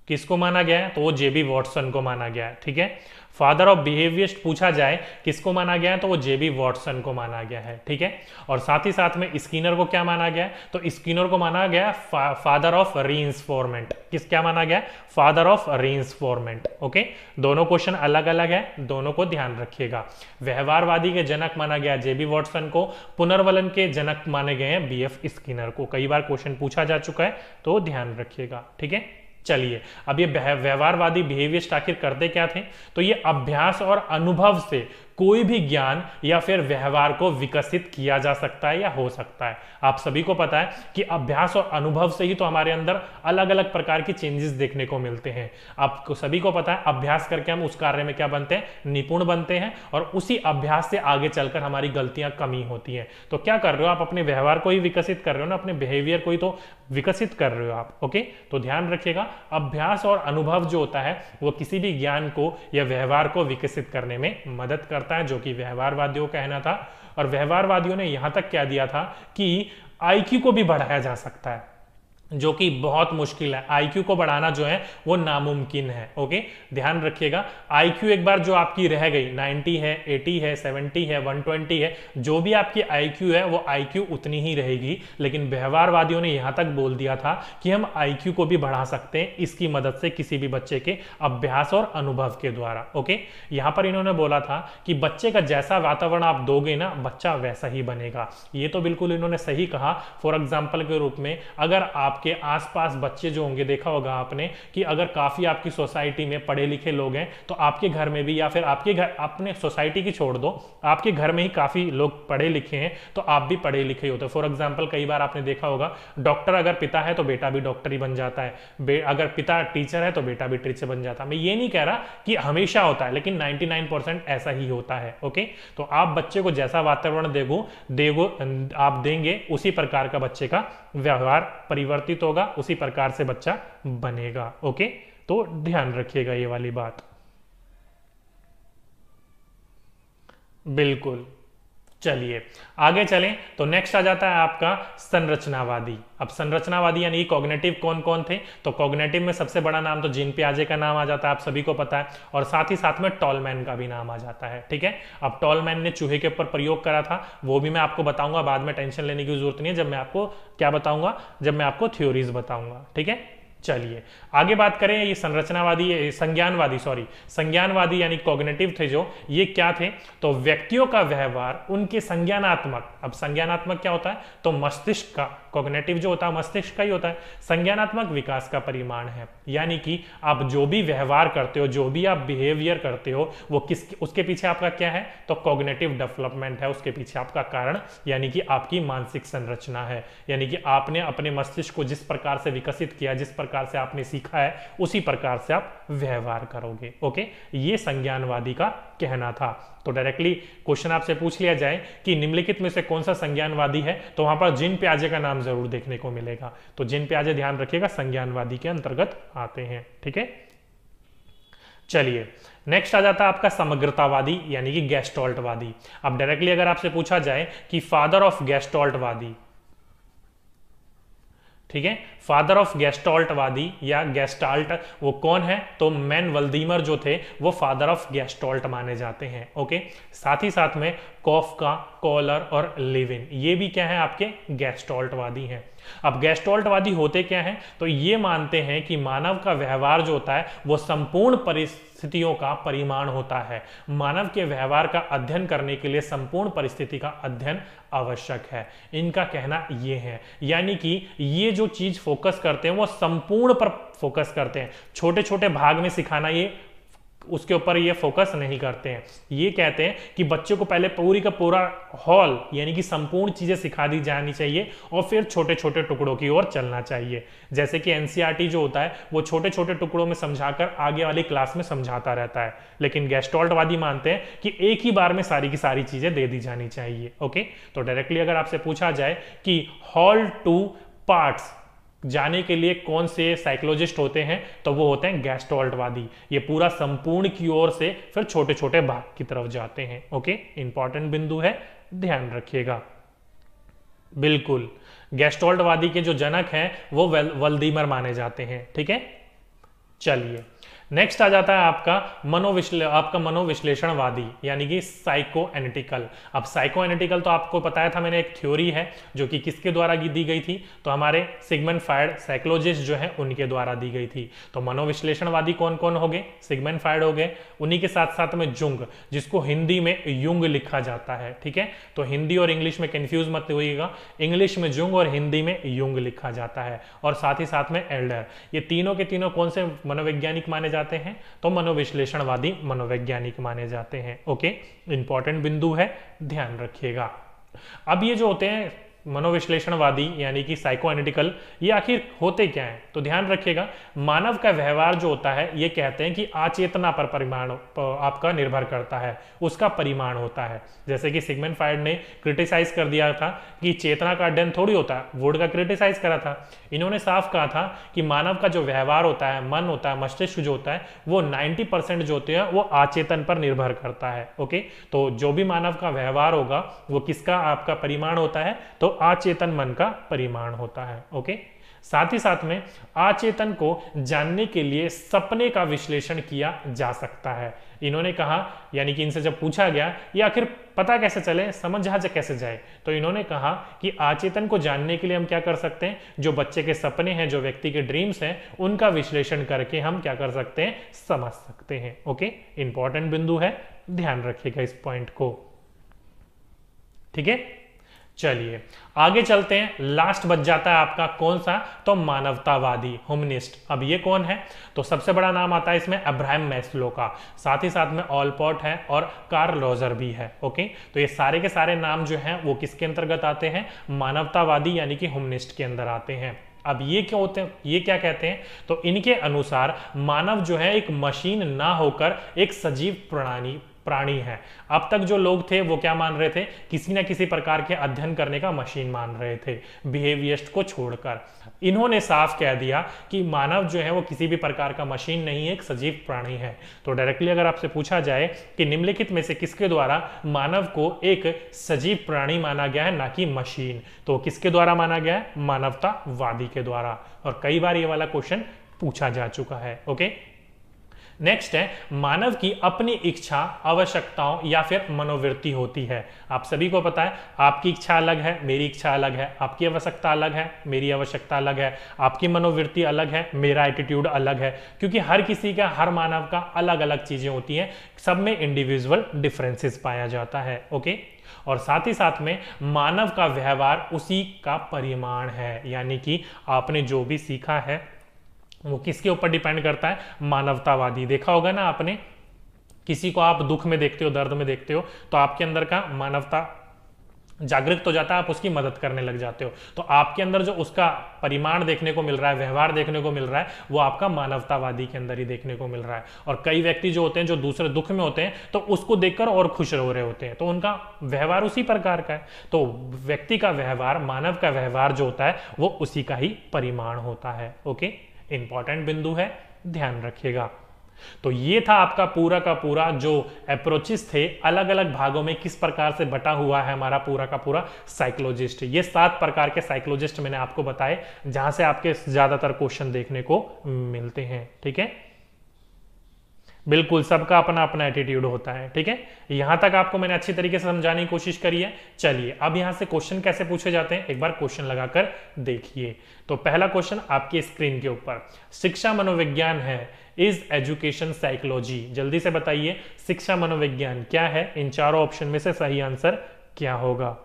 किसको माना गया है, तो वो जेबी वॉटसन को माना गया है। ठीक है, फादर ऑफ बिहेवियरिस्ट पूछा जाए किसको माना गया है, तो वो जेबी वॉटसन को माना गया है। ठीक है, और साथ ही साथ में स्किनर को क्या माना गया है, तो स्किनर को माना गया फादर ऑफ रीइंफोर्समेंट। क्या माना गया, फादर ऑफ रीइंफोर्समेंट। ओके, दोनों क्वेश्चन अलग अलग है, दोनों को ध्यान रखिएगा। व्यवहारवादी के जनक माना गया जेबी वॉटसन को, पुनर्वलन के जनक माने गए हैं बीएफ स्किनर को। कई बार क्वेश्चन पूछा जा चुका है, तो ध्यान रखिएगा। ठीक है, चलिए, अब ये व्यवहारवादी बिहेवियरिस्ट आखिर करते क्या थे, तो ये अभ्यास और अनुभव से कोई भी ज्ञान या फिर व्यवहार को विकसित किया जा सकता है या हो सकता है। आप सभी को पता है कि अभ्यास और अनुभव से ही तो हमारे अंदर अलग अलग प्रकार की चेंजेस देखने को मिलते हैं। आपको सभी को पता है अभ्यास करके हम उस कार्य में क्या बनते हैं, निपुण बनते हैं, और उसी अभ्यास से आगे चलकर हमारी गलतियां कमी होती हैं। तो क्या कर रहे हो आप, अपने व्यवहार को ही विकसित कर रहे हो ना, अपने बिहेवियर को ही तो विकसित कर रहे हो आप। ओके, तो ध्यान रखिएगा, अभ्यास और अनुभव जो होता है वो किसी भी ज्ञान को या व्यवहार को विकसित करने में मदद करता है, जो कि व्यवहारवादियों का कहना था। और व्यवहारवादियों ने यहां तक क्या दिया था कि आईक्यू को भी बढ़ाया जा सकता है, जो कि बहुत मुश्किल है। आईक्यू को बढ़ाना जो है वो नामुमकिन है। ओके, ध्यान रखिएगा, आईक्यू एक बार जो आपकी रह गई 90 है, 80 है, 70 है, 120 है, जो भी आपकी आईक्यू है वो आईक्यू उतनी ही रहेगी। लेकिन व्यवहारवादियों ने यहां तक बोल दिया था कि हम आईक्यू को भी बढ़ा सकते हैं इसकी मदद से, किसी भी बच्चे के अभ्यास और अनुभव के द्वारा। ओके, यहां पर इन्होंने बोला था कि बच्चे का जैसा वातावरण आप दोगे ना, बच्चा वैसा ही बनेगा। ये तो बिल्कुल इन्होंने सही कहा। फॉर एग्जाम्पल के रूप में, अगर आप के आसपास बच्चे जो होंगे, देखा होगा आपने कि अगर काफी आपकी सोसाइटी में पढ़े लिखे लोग हैं, तो आपके घर में भी, या फिर आपके घर, अपने सोसाइटी की छोड़ दो, आपके घर में ही काफी लोग पढ़े लिखे हैं, तो आप भी पढ़े लिखे होते हैं। फॉर एग्जांपल कई बार आपने देखा होगा, डॉक्टर अगर पिता है तो बेटा भी डॉक्टर ही बन जाता है, अगर पिता टीचर है तो बेटा भी टीचर बन जाता है। मैं ये नहीं कह रहा कि हमेशा होता है, लेकिन 99% ऐसा ही होता है। ओके, तो आप बच्चे को जैसा वातावरण आप देंगे, उसी प्रकार का बच्चे का व्यवहार परिवर्तित होगा, उसी प्रकार से बच्चा बनेगा। ओके, तो ध्यान रखिएगा ये वाली बात। बिल्कुल, चलिए आगे चलें तो नेक्स्ट आ जाता है आपका संरचनावादी। अब संरचनावादी यानी कॉग्निटिव कौन कौन थे, तो कॉग्निटिव में सबसे बड़ा नाम तो जीन पियाजे का नाम आ जाता है, आप सभी को पता है, और साथ ही साथ में टॉलमैन का भी नाम आ जाता है। ठीक है, अब टॉलमैन ने चूहे के ऊपर प्रयोग करा था, वो भी मैं आपको बताऊंगा बाद में, टेंशन लेने की जरूरत नहीं है, जब मैं आपको क्या बताऊंगा, जब मैं आपको थ्योरीज बताऊंगा। ठीक है, चलिए आगे बात करें। ये संरचनावादी संज्ञानवादी यानी कॉग्निटिव थे जो, ये क्या थे, तो व्यक्तियों का व्यवहार उनके संज्ञानात्मक, अब संज्ञानात्मक क्या होता है, तो मस्तिष्क का, कॉग्निटिव जो होता है मस्तिष्क का ही होता है, संज्ञानात्मक विकास का परिमाण है। यानी कि आप जो भी व्यवहार करते हो, जो भी आप बिहेवियर करते हो, वो किस, उसके पीछे आपका क्या है, तो कॉग्निटिव डेवलपमेंट है, उसके पीछे आपका कारण यानी कि आपकी मानसिक संरचना है। यानी कि आपने अपने मस्तिष्क को जिस प्रकार से विकसित किया, जिस प्रकार से आपने सीखा है, उसी प्रकार से आप व्यवहार करोगे। ओके, ये संज्ञानवादी का कहना था। तो डायरेक्टली क्वेश्चन आपसे पूछ लिया जाए कि निम्नलिखित में से कौन सा संज्ञानवादी है, तो वहां पर जीन पियाजे का नाम जरूर देखने को मिलेगा। तो जीन पियाजे ध्यान रखिएगा संज्ञानवादी के अंतर्गत आते हैं। ठीक है, चलिए नेक्स्ट आ जाता है आपका समग्रतावादी यानी कि गेस्टॉल्टवादी। अब डायरेक्टली अगर आपसे पूछा जाए कि फादर ऑफ गेस्टॉल्टवादी, ठीक है, फादर ऑफ गेस्टॉल्टवादी या गेस्टाल्ट वो कौन है, तो मैन वल्दीमर जो थे वो फादर ऑफ गेस्टॉल्ट माने जाते हैं। ओके, साथ ही साथ में कॉफका, कॉलर और लेविन ये भी क्या है, आपके गेस्टॉल्टवादी हैं। अब गेस्टॉल्टवादी होते क्या हैं, तो ये मानते हैं कि मानव का व्यवहार जो होता है वो संपूर्ण परिस्थितियों का परिमाण होता है। मानव के व्यवहार का अध्ययन करने के लिए संपूर्ण परिस्थिति का अध्ययन आवश्यक है, इनका कहना ये है। यानी कि ये जो चीज फोकस करते हैं वो संपूर्ण पर फोकस करते हैं, छोटे छोटे भाग में सिखाना ये उसके ऊपर ये फोकस नहीं करते हैं। ये कहते हैं कि बच्चों को पहले पूरी का पूरा हॉल यानी कि संपूर्ण चीजें सिखा दी जानी चाहिए और फिर छोटे छोटे टुकड़ों की ओर चलना चाहिए। जैसे कि एनसीईआरटी जो होता है वो छोटे छोटे टुकड़ों में समझाकर आगे वाली क्लास में समझाता रहता है, लेकिन गेस्टॉल्टवादी मानते हैं कि एक ही बार में सारी की सारी चीजें दे दी जानी चाहिए। ओके, तो डायरेक्टली अगर आपसे पूछा जाए कि हॉल टू पार्ट्स जाने के लिए कौन से साइकोलॉजिस्ट होते हैं, तो वो होते हैं गेस्टॉल्टवादी। ये पूरा संपूर्ण की ओर से फिर छोटे छोटे भाग की तरफ जाते हैं। ओके, इंपॉर्टेंट बिंदु है, ध्यान रखिएगा। बिल्कुल, गेस्टॉल्टवादी के जो जनक हैं वो वल्दीमर माने जाते हैं। ठीक है, चलिए नेक्स्ट आ जाता है आपका मनोविश्लेषणवादी यानी कि साइको एनालिटिकल। अब साइको एनालिटिकल तो आपको बताया था मैंने, एक थ्योरी है जो कि किसके द्वारा दी गई थी, तो हमारे सिगमंड फ्रायड साइकोलॉजिस्ट जो है उनके द्वारा दी गई थी। तो मनोविश्लेषणवादी कौन कौन हो गए, सिगमंड फ्रायड हो गए, उन्हीं के साथ साथ में जुंग, जिसको हिंदी में युंग लिखा जाता है। ठीक है, तो हिंदी और इंग्लिश में कंफ्यूज मत होइएगा, इंग्लिश में जुंग और हिंदी में युंग लिखा जाता है, और साथ ही साथ में एल्डर। ये तीनों के तीनों कौन से मनोवैज्ञानिक माने जाते हैं, तो मनोविश्लेषणवादी मनोवैज्ञानिक माने जाते हैं। ओके, इंपॉर्टेंट बिंदु है, ध्यान रखिएगा। अब ये जो होते हैं मनोविश्लेषणवादी यानी कि साइको एनालिटिकल, ये आखिर होते क्या हैं, तो ध्यान रखिएगा। मानव का व्यवहार जो होता है ये कहते हैं कि अचेतना पर परिमाण आपका निर्भर करता है, उसका परिमाण होता है। जैसे कि सिगमंड फ्रायड ने क्रिटिसाइज कर दिया था कि चेतना का अध्ययन थोड़ी होता है, वुड का क्रिटिसाइज करा था। इन्होंने साफ कहा था कि मानव का जो व्यवहार होता है, मन होता है, मस्तिष्क जो होता है, वो 90% जो होते हैं वो अचेतन पर निर्भर करता है। ओके, तो जो भी मानव का व्यवहार होगा वो किसका आपका परिमाण होता है, तो अचेतन मन का परिमाण होता है। ओके, साथ ही साथ में अचेतन को जानने के लिए सपने का विश्लेषण किया जा सकता है। इन्होंने कहा, यानी कि इनसे जब पूछा गया ये आखिर पता कैसे चले, समझ कैसे जाए, तो इन्होंने कहा कि अचेतन को जानने के लिए हम क्या कर सकते हैं, जो बच्चे के सपने हैं, जो व्यक्ति के ड्रीम्स हैं, उनका विश्लेषण करके हम क्या कर सकते हैं, समझ सकते हैं। ओके, इंपॉर्टेंट बिंदु है, ध्यान रखिएगा इस पॉइंट को। ठीक है, चलिए आगे चलते हैं। लास्ट बच जाता है आपका कौन सा, तो मानवतावादी, ह्यूमनिस्ट। अब ये कौन है, तो सबसे बड़ा नाम आता है इसमें अब्राहम मैस्लो का, साथ ही साथ में ऑलपोर्ट है और कार्ल रोजर भी है। ओके, तो ये सारे के सारे नाम जो हैं वो किसके अंतर्गत आते हैं, मानवतावादी यानी कि ह्यूमनिस्ट के अंदर आते हैं। अब ये क्या होते हैं, ये क्या कहते हैं, तो इनके अनुसार मानव जो है एक मशीन ना होकर एक सजीव प्राणी है। अब तक जो लोग थे वो क्या मान रहे थे, किसी ना किसी प्रकार के अध्ययन करने का मशीन मान रहे थे, बिहेवियरिस्ट को छोड़कर। इन्होंने साफ कह दिया कि मानव जो है वो किसी भी प्रकार का मशीन नहीं है, एक सजीव प्राणी है। तो डायरेक्टली अगर आपसे पूछा जाए कि निम्नलिखित में से किसके द्वारा मानव को एक सजीव प्राणी माना गया है, ना कि मशीन, तो किसके द्वारा माना गया है, मानवतावादी के द्वारा। और कई बार ये वाला क्वेश्चन पूछा जा चुका है। ओके, नेक्स्ट है, मानव की अपनी इच्छा, आवश्यकताओं या फिर मनोवृत्ति होती है। आप सभी को पता है आपकी इच्छा अलग है, मेरी इच्छा अलग है, आपकी आवश्यकता अलग है, मेरी आवश्यकता अलग है, आपकी मनोवृत्ति अलग है, मेरा एटीट्यूड अलग है, क्योंकि हर किसी का, हर मानव का अलग अलग चीजें होती हैं, सब में इंडिविजुअल डिफरेंसेस पाया जाता है। ओके, और साथ ही साथ में मानव का व्यवहार उसी का परिमाण है, यानी कि आपने जो भी सीखा है वो किसके ऊपर डिपेंड करता है, मानवतावादी। देखा होगा ना आपने, किसी को आप दुख में देखते हो, दर्द में देखते हो, तो आपके अंदर का मानवता जागृत हो जाता है, आप उसकी मदद करने लग जाते हो। तो आपके अंदर जो उसका परिमाण देखने को मिल रहा है, व्यवहार देखने को मिल रहा है, वो आपका मानवतावादी के अंदर ही देखने को मिल रहा है। और कई व्यक्ति जो होते हैं जो दूसरे दुख में होते हैं, तो उसको देखकर और खुश हो रहे होते हैं, तो उनका व्यवहार उसी प्रकार का है। तो व्यक्ति का व्यवहार, मानव का व्यवहार जो होता है वो उसी का ही परिमाण होता है। ओके, इंपॉर्टेंट बिंदु है, ध्यान रखिएगा। तो ये था आपका पूरा का पूरा जो अप्रोचेस थे, अलग अलग भागों में किस प्रकार से बटा हुआ है हमारा पूरा का पूरा साइकोलॉजिस्ट। ये 7 प्रकार के साइकोलॉजिस्ट मैंने आपको बताए, जहां से आपके ज्यादातर क्वेश्चन देखने को मिलते हैं। ठीक है, बिल्कुल सबका अपना अपना एटीट्यूड होता है। ठीक है, यहां तक आपको मैंने अच्छी तरीके से समझाने की कोशिश करी है। चलिए अब यहां से क्वेश्चन कैसे पूछे जाते हैं, एक बार क्वेश्चन लगाकर देखिए। तो पहला क्वेश्चन आपकी स्क्रीन के ऊपर, शिक्षा मनोविज्ञान है, इज एजुकेशन साइकोलॉजी। जल्दी से बताइए शिक्षा मनोविज्ञान क्या है, इन चारों ऑप्शन में से सही आंसर क्या होगा।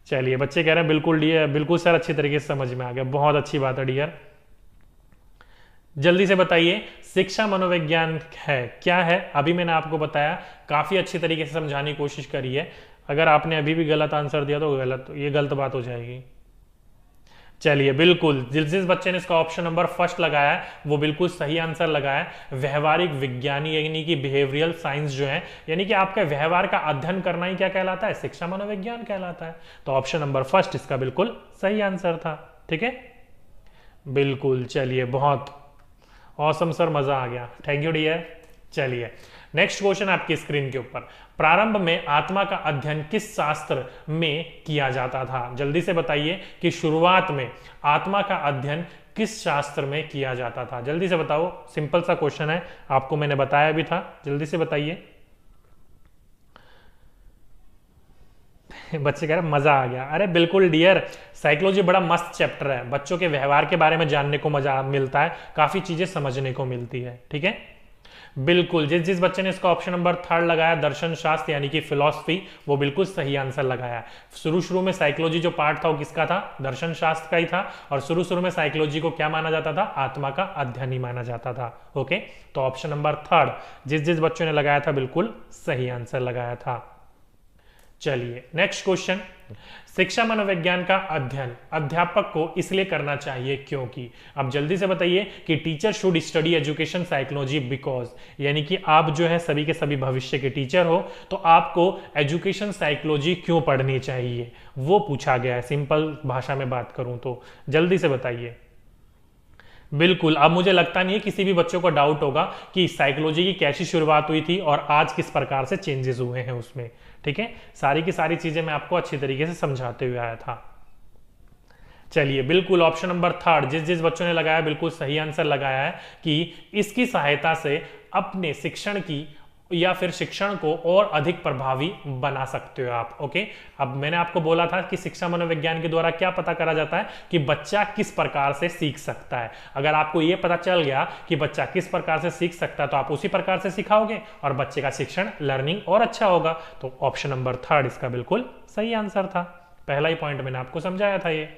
चलिए बच्चे कह रहे हैं बिल्कुल डियर, बिल्कुल सर, अच्छी तरीके से समझ में आ गया, बहुत अच्छी बात है डियर। जल्दी से बताइए शिक्षा मनोविज्ञान है क्या है। अभी मैंने आपको बताया, काफी अच्छी तरीके से समझाने की कोशिश करी है। अगर आपने अभी भी गलत आंसर दिया तो ये गलत बात हो जाएगी। चलिए बिल्कुल, जिस बच्चे ने इसका ऑप्शन नंबर फर्स्ट लगाया है वो बिल्कुल सही आंसर लगाया है। व्यवहारिक विज्ञानी यानी कि बिहेवियरल साइंस जो है, यानी कि आपका व्यवहार का अध्ययन करना ही क्या कहलाता है, शिक्षा मनोविज्ञान कहलाता है। तो ऑप्शन नंबर फर्स्ट इसका बिल्कुल सही आंसर था। ठीक है, बिल्कुल। चलिए बहुत ऑसम सर, मजा आ गया, थैंक यू डियर। चलिए नेक्स्ट क्वेश्चन आपकी स्क्रीन के ऊपर, प्रारंभ में आत्मा का अध्ययन किस शास्त्र में किया जाता था। जल्दी से बताइए कि शुरुआत में आत्मा का अध्ययन किस शास्त्र में किया जाता था। जल्दी से बताओ, सिंपल सा क्वेश्चन है, आपको मैंने बताया भी था, जल्दी से बताइए। बच्चे कह रहे मजा आ गया। अरे बिल्कुल डियर, साइकोलॉजी बड़ा मस्त चैप्टर है, बच्चों के व्यवहार के बारे में जानने को मजा मिलता है, काफी चीजें समझने को मिलती है। ठीक है, बिल्कुल। जिस बच्चे ने इसका ऑप्शन नंबर थर्ड लगाया, दर्शन शास्त्र यानी कि फिलॉसफी, वो बिल्कुल सही आंसर लगाया। शुरू में साइकोलॉजी जो पार्ट था वो किसका था, दर्शन शास्त्र का ही था। और शुरू में साइकोलॉजी को क्या माना जाता था, आत्मा का अध्ययन ही माना जाता था। ओके, तो ऑप्शन नंबर थर्ड जिस बच्चों ने लगाया था बिल्कुल सही आंसर लगाया था। चलिए नेक्स्ट क्वेश्चन, शिक्षा मनोविज्ञान का अध्ययन अध्यापक को इसलिए करना चाहिए क्योंकि। अब जल्दी से बताइए कि teacher should study education psychology because, यानी कि आप जो है सभी के सभी भविष्य के टीचर हो तो आपको एजुकेशन साइकोलॉजी क्यों पढ़नी चाहिए, वो पूछा गया है। सिंपल भाषा में बात करूं तो जल्दी से बताइए। बिल्कुल, अब मुझे लगता नहीं है किसी भी बच्चों को डाउट होगा कि साइकोलॉजी की कैसी शुरुआत हुई थी और आज किस प्रकार से चेंजेस हुए हैं उसमें। ठीक है, सारी की सारी चीजें मैं आपको अच्छी तरीके से समझाते हुए आया था। चलिए बिल्कुल, ऑप्शन नंबर थर्ड जिस बच्चों ने लगाया बिल्कुल सही आंसर लगाया है कि इसकी सहायता से अपने शिक्षण की या फिर शिक्षण को और अधिक प्रभावी बना सकते हो आप। ओके, अब मैंने आपको बोला था कि शिक्षा मनोविज्ञान के द्वारा क्या पता करा जाता है कि बच्चा किस प्रकार से सीख सकता है। अगर आपको यह पता चल गया कि बच्चा किस प्रकार से सीख सकता है तो आप उसी प्रकार से सिखाओगे और बच्चे का शिक्षण लर्निंग और अच्छा होगा। तो ऑप्शन नंबर थर्ड इसका बिल्कुल सही आंसर था। पहला ही पॉइंट मैंने आपको समझाया था ये।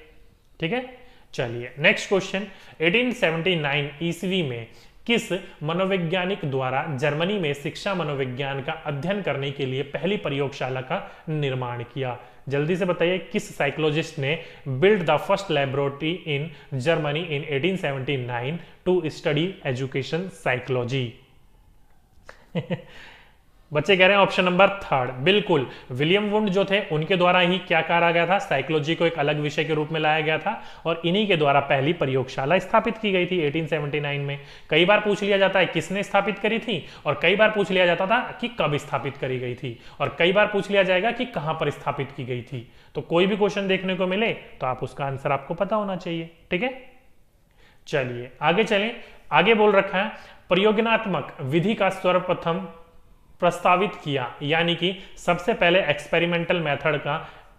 ठीक है, चलिए नेक्स्ट क्वेश्चन, 1879 ईस्वी में किस मनोवैज्ञानिक द्वारा जर्मनी में शिक्षा मनोविज्ञान का अध्ययन करने के लिए पहली प्रयोगशाला का निर्माण किया। जल्दी से बताइए किस साइकोलॉजिस्ट ने build the first laboratory in Germany in 1879 to study education psychology. बच्चे कह रहे हैं ऑप्शन नंबर थर्ड, बिल्कुल विलियम वुंड जो थे उनके द्वारा ही क्या करा गया था, साइकोलॉजी को एक अलग विषय के रूप में लाया गया था और इन्हीं के द्वारा पहली प्रयोगशाला स्थापित की गई थी 1879 में। कई बार पूछ लिया जाता है किसने स्थापित करी थी, और कई बार पूछ लिया जाता था कि कब स्थापित करी गई थी, और कई बार पूछ लिया जाएगा कि कहां पर स्थापित की गई थी। तो कोई भी क्वेश्चन देखने को मिले तो आप उसका आंसर आपको पता होना चाहिए, ठीक है। चलिए आगे चलें। आगे बोल रखा है प्रयोगात्मक विधि का सर्वप्रथम प्रस्तावित किया, यानी कि सबसे पहले एक्सपेरिमेंटल मेथड का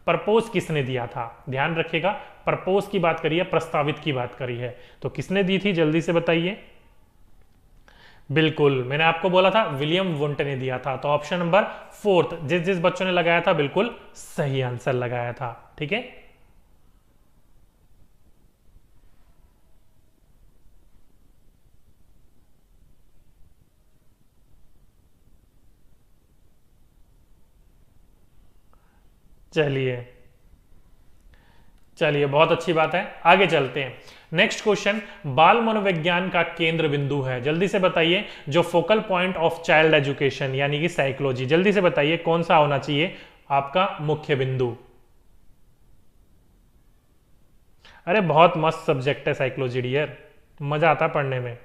प्रपोज किसने दिया था। ध्यान रखिएगा, प्रपोज की बात करी है, प्रस्तावित की बात करी है, तो किसने दी थी जल्दी से बताइए। बिल्कुल मैंने आपको बोला था विलियम वुंट ने दिया था, तो ऑप्शन नंबर फोर्थ जिस जिस बच्चों ने लगाया था बिल्कुल सही आंसर लगाया था, ठीक है। चलिए चलिए बहुत अच्छी बात है, आगे चलते हैं। नेक्स्ट क्वेश्चन, बाल मनोविज्ञान का केंद्र बिंदु है, जल्दी से बताइए, जो focal point of child education यानी कि साइकोलॉजी, जल्दी से बताइए कौन सा होना चाहिए आपका मुख्य बिंदु। अरे बहुत मस्त सब्जेक्ट है साइकोलॉजी डियर, मजा आता है पढ़ने में।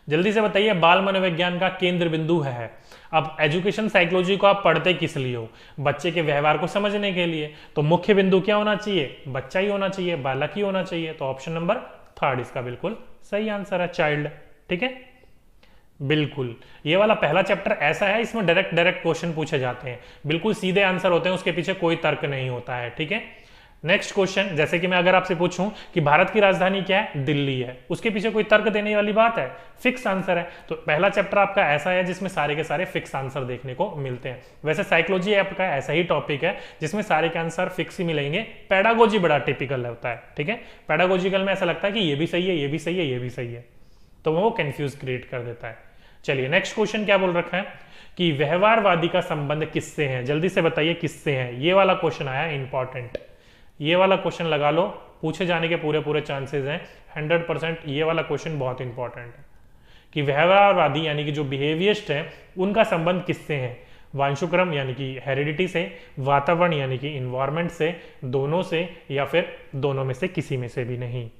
जल्दी से बताइए बाल मनोविज्ञान का केंद्र बिंदु है। अब एजुकेशन साइकोलॉजी को आप पढ़ते किस लिए हो, बच्चे के व्यवहार को समझने के लिए, तो मुख्य बिंदु क्या होना चाहिए, बच्चा ही होना चाहिए, बालक ही होना चाहिए, तो ऑप्शन नंबर थर्ड इसका बिल्कुल सही आंसर है, चाइल्ड, ठीक है। बिल्कुल ये वाला पहला चैप्टर ऐसा है इसमें डायरेक्ट डायरेक्ट क्वेश्चन पूछे जाते हैं, बिल्कुल सीधे आंसर होते हैं, उसके पीछे कोई तर्क नहीं होता है, ठीक है। नेक्स्ट क्वेश्चन, जैसे कि मैं अगर आपसे पूछूं कि भारत की राजधानी क्या है, दिल्ली है, उसके पीछे कोई तर्क देने वाली बात है, फिक्स आंसर है। तो पहला चैप्टर आपका ऐसा है जिसमें सारे के सारे फिक्स आंसर देखने को मिलते हैं। वैसे साइकोलॉजी आपका ऐसा ही टॉपिक है जिसमें सारे के आंसर फिक्स ही मिलेंगे। पेडागोजी बड़ा टिपिकल होता है, ठीक है। पेडागोजिकल में ऐसा लगता है कि ये भी सही है, ये भी सही है, ये भी सही है, तो वो कंफ्यूज क्रिएट कर देता है। चलिए नेक्स्ट क्वेश्चन क्या बोल रखा है कि व्यवहारवादी का संबंध किससे है, जल्दी से बताइए किससे है। ये वाला क्वेश्चन आया इंपॉर्टेंट, ये वाला क्वेश्चन लगा लो, पूछे जाने के पूरे पूरे चांसेस हैं 100%। ये वाला क्वेश्चन बहुत इंपॉर्टेंट है कि व्यवहारवादी यानी कि जो बिहेवियरिस्ट है उनका संबंध किससे है, वंशक्रम यानी कि हेरिडिटी से, वातावरण यानी कि इन्वायरमेंट से, दोनों से, या फिर दोनों में से किसी में से भी नहीं।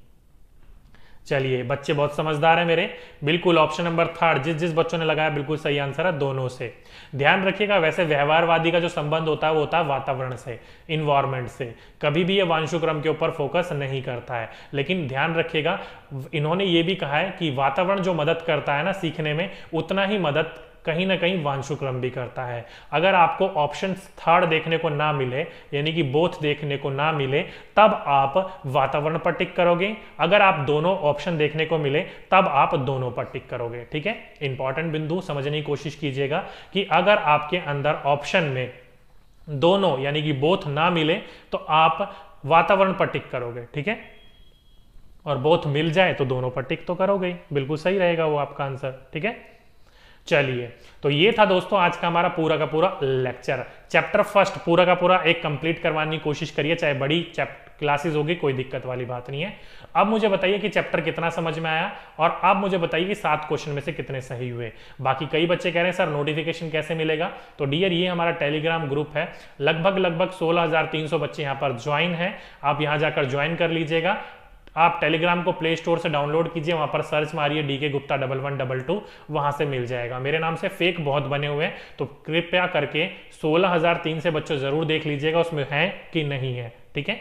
चलिए बच्चे बहुत समझदार हैं मेरे, बिल्कुल ऑप्शन नंबर थर्ड जिस जिस बच्चों ने लगाया बिल्कुल सही आंसर है, दोनों से। ध्यान रखिएगा, वैसे व्यवहारवादी का जो संबंध होता है वो होता है वातावरण से, इन्वायरमेंट से, कभी भी ये वंशक्रम के ऊपर फोकस नहीं करता है। लेकिन ध्यान रखिएगा इन्होंने ये भी कहा है कि वातावरण जो मदद करता है ना सीखने में, उतना ही मदद कहीं ना कहीं वंशक्रम भी करता है। अगर आपको ऑप्शन थर्ड देखने को ना मिले यानी कि बोथ देखने को ना मिले तब आप वातावरण पर टिक करोगे, अगर आप दोनों ऑप्शन देखने को मिले तब आप दोनों पर टिक करोगे, ठीक है। इंपॉर्टेंट बिंदु समझने की कोशिश कीजिएगा कि अगर आपके अंदर ऑप्शन में दोनों यानी कि बोथ ना मिले तो आप वातावरण पर टिक करोगे, ठीक है, और बोथ मिल जाए तो दोनों पर टिक तो करोगे, बिल्कुल सही रहेगा वो आपका आंसर, ठीक है। चलिए तो ये था दोस्तों आज का हमारा पूरा का पूरा लेक्चर, चैप्टर फर्स्ट पूरा का पूरा एक कंप्लीट करवाने की कोशिश करिए, चाहे बड़ी क्लासेस होगी कोई दिक्कत वाली बात नहीं है। अब मुझे बताइए कि चैप्टर कितना समझ में आया, और आप मुझे बताइए कि 7 क्वेश्चन में से कितने सही हुए। बाकी कई बच्चे कह रहे हैं सर नोटिफिकेशन कैसे मिलेगा, तो डियर ये हमारा टेलीग्राम ग्रुप है, लगभग 16,300 बच्चे यहाँ पर ज्वाइन है, आप यहाँ जाकर ज्वाइन कर लीजिएगा। आप टेलीग्राम को प्ले स्टोर से डाउनलोड कीजिए, वहां पर सर्च मारिए DK गुप्ता 1122, वहां से मिल जाएगा। मेरे नाम से फेक बहुत बने हुए हैं, तो कृपया करके 16,003 से बच्चों जरूर देख लीजिएगा उसमें है कि नहीं है, ठीक है।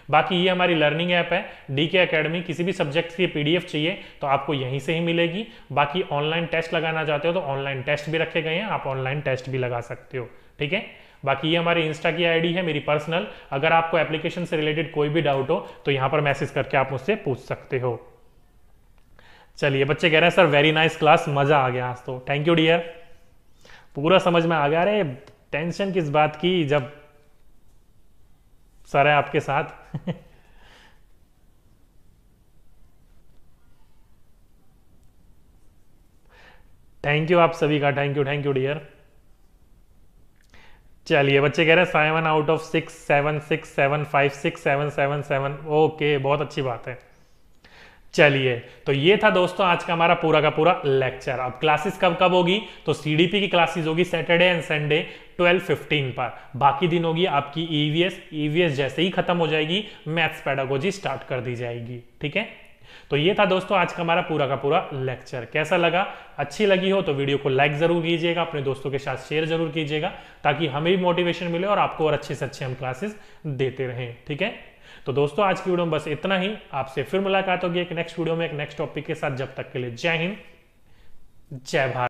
बाकी ये हमारी लर्निंग ऐप है DK एकेडमी, किसी भी सब्जेक्ट की PDF चाहिए तो आपको यहीं से ही मिलेगी। बाकी ऑनलाइन टेस्ट लगाना चाहते हो तो ऑनलाइन टेस्ट भी रखे गए हैं, आप ऑनलाइन टेस्ट भी लगा सकते हो, ठीक है। बाकी ये हमारी इंस्टा की ID है मेरी पर्सनल, अगर आपको एप्लीकेशन से रिलेटेड कोई भी डाउट हो तो यहाँ पर मैसेज करके आप मुझसे पूछ सकते हो। चलिए बच्चे कह रहे हैं सर वेरी नाइस क्लास, मजा आ गया आज तो, थैंक यू डियर, पूरा समझ में आ गया। अरे टेंशन किस बात की जब सर है आपके साथ। थैंक यू आप सभी का, थैंक यू डियर। चलिए बच्चे कह रहे हैं 7 आउट ऑफ 6 7 6 7 5 6 7 7 7, ओके बहुत अच्छी बात है। चलिए, तो ये था दोस्तों आज का हमारा पूरा का पूरा लेक्चर। अब क्लासेस कब कब होगी, तो सीडीपी की क्लासेस होगी सैटरडे एंड संडे 12:15 पर। बाकी दिन होगी आपकी ईवीएस जैसे ही खत्म हो जाएगी मैथ्स पेडागोजी स्टार्ट कर दी जाएगी। ठीक है, तो ये था दोस्तों आज का हमारा पूरा का पूरा लेक्चर। कैसा लगा? अच्छी लगी हो तो वीडियो को लाइक जरूर कीजिएगा, अपने दोस्तों के साथ शेयर जरूर कीजिएगा, ताकि हमें भी मोटिवेशन मिले और आपको और अच्छे से अच्छे हम क्लासेस देते रहें। ठीक है, तो दोस्तों आज की वीडियो में बस इतना ही। आपसे फिर मुलाकात होगी एक नेक्स्ट वीडियो में एक नेक्स्ट टॉपिक के साथ। जब तक के लिए जय हिंद, जय भारत।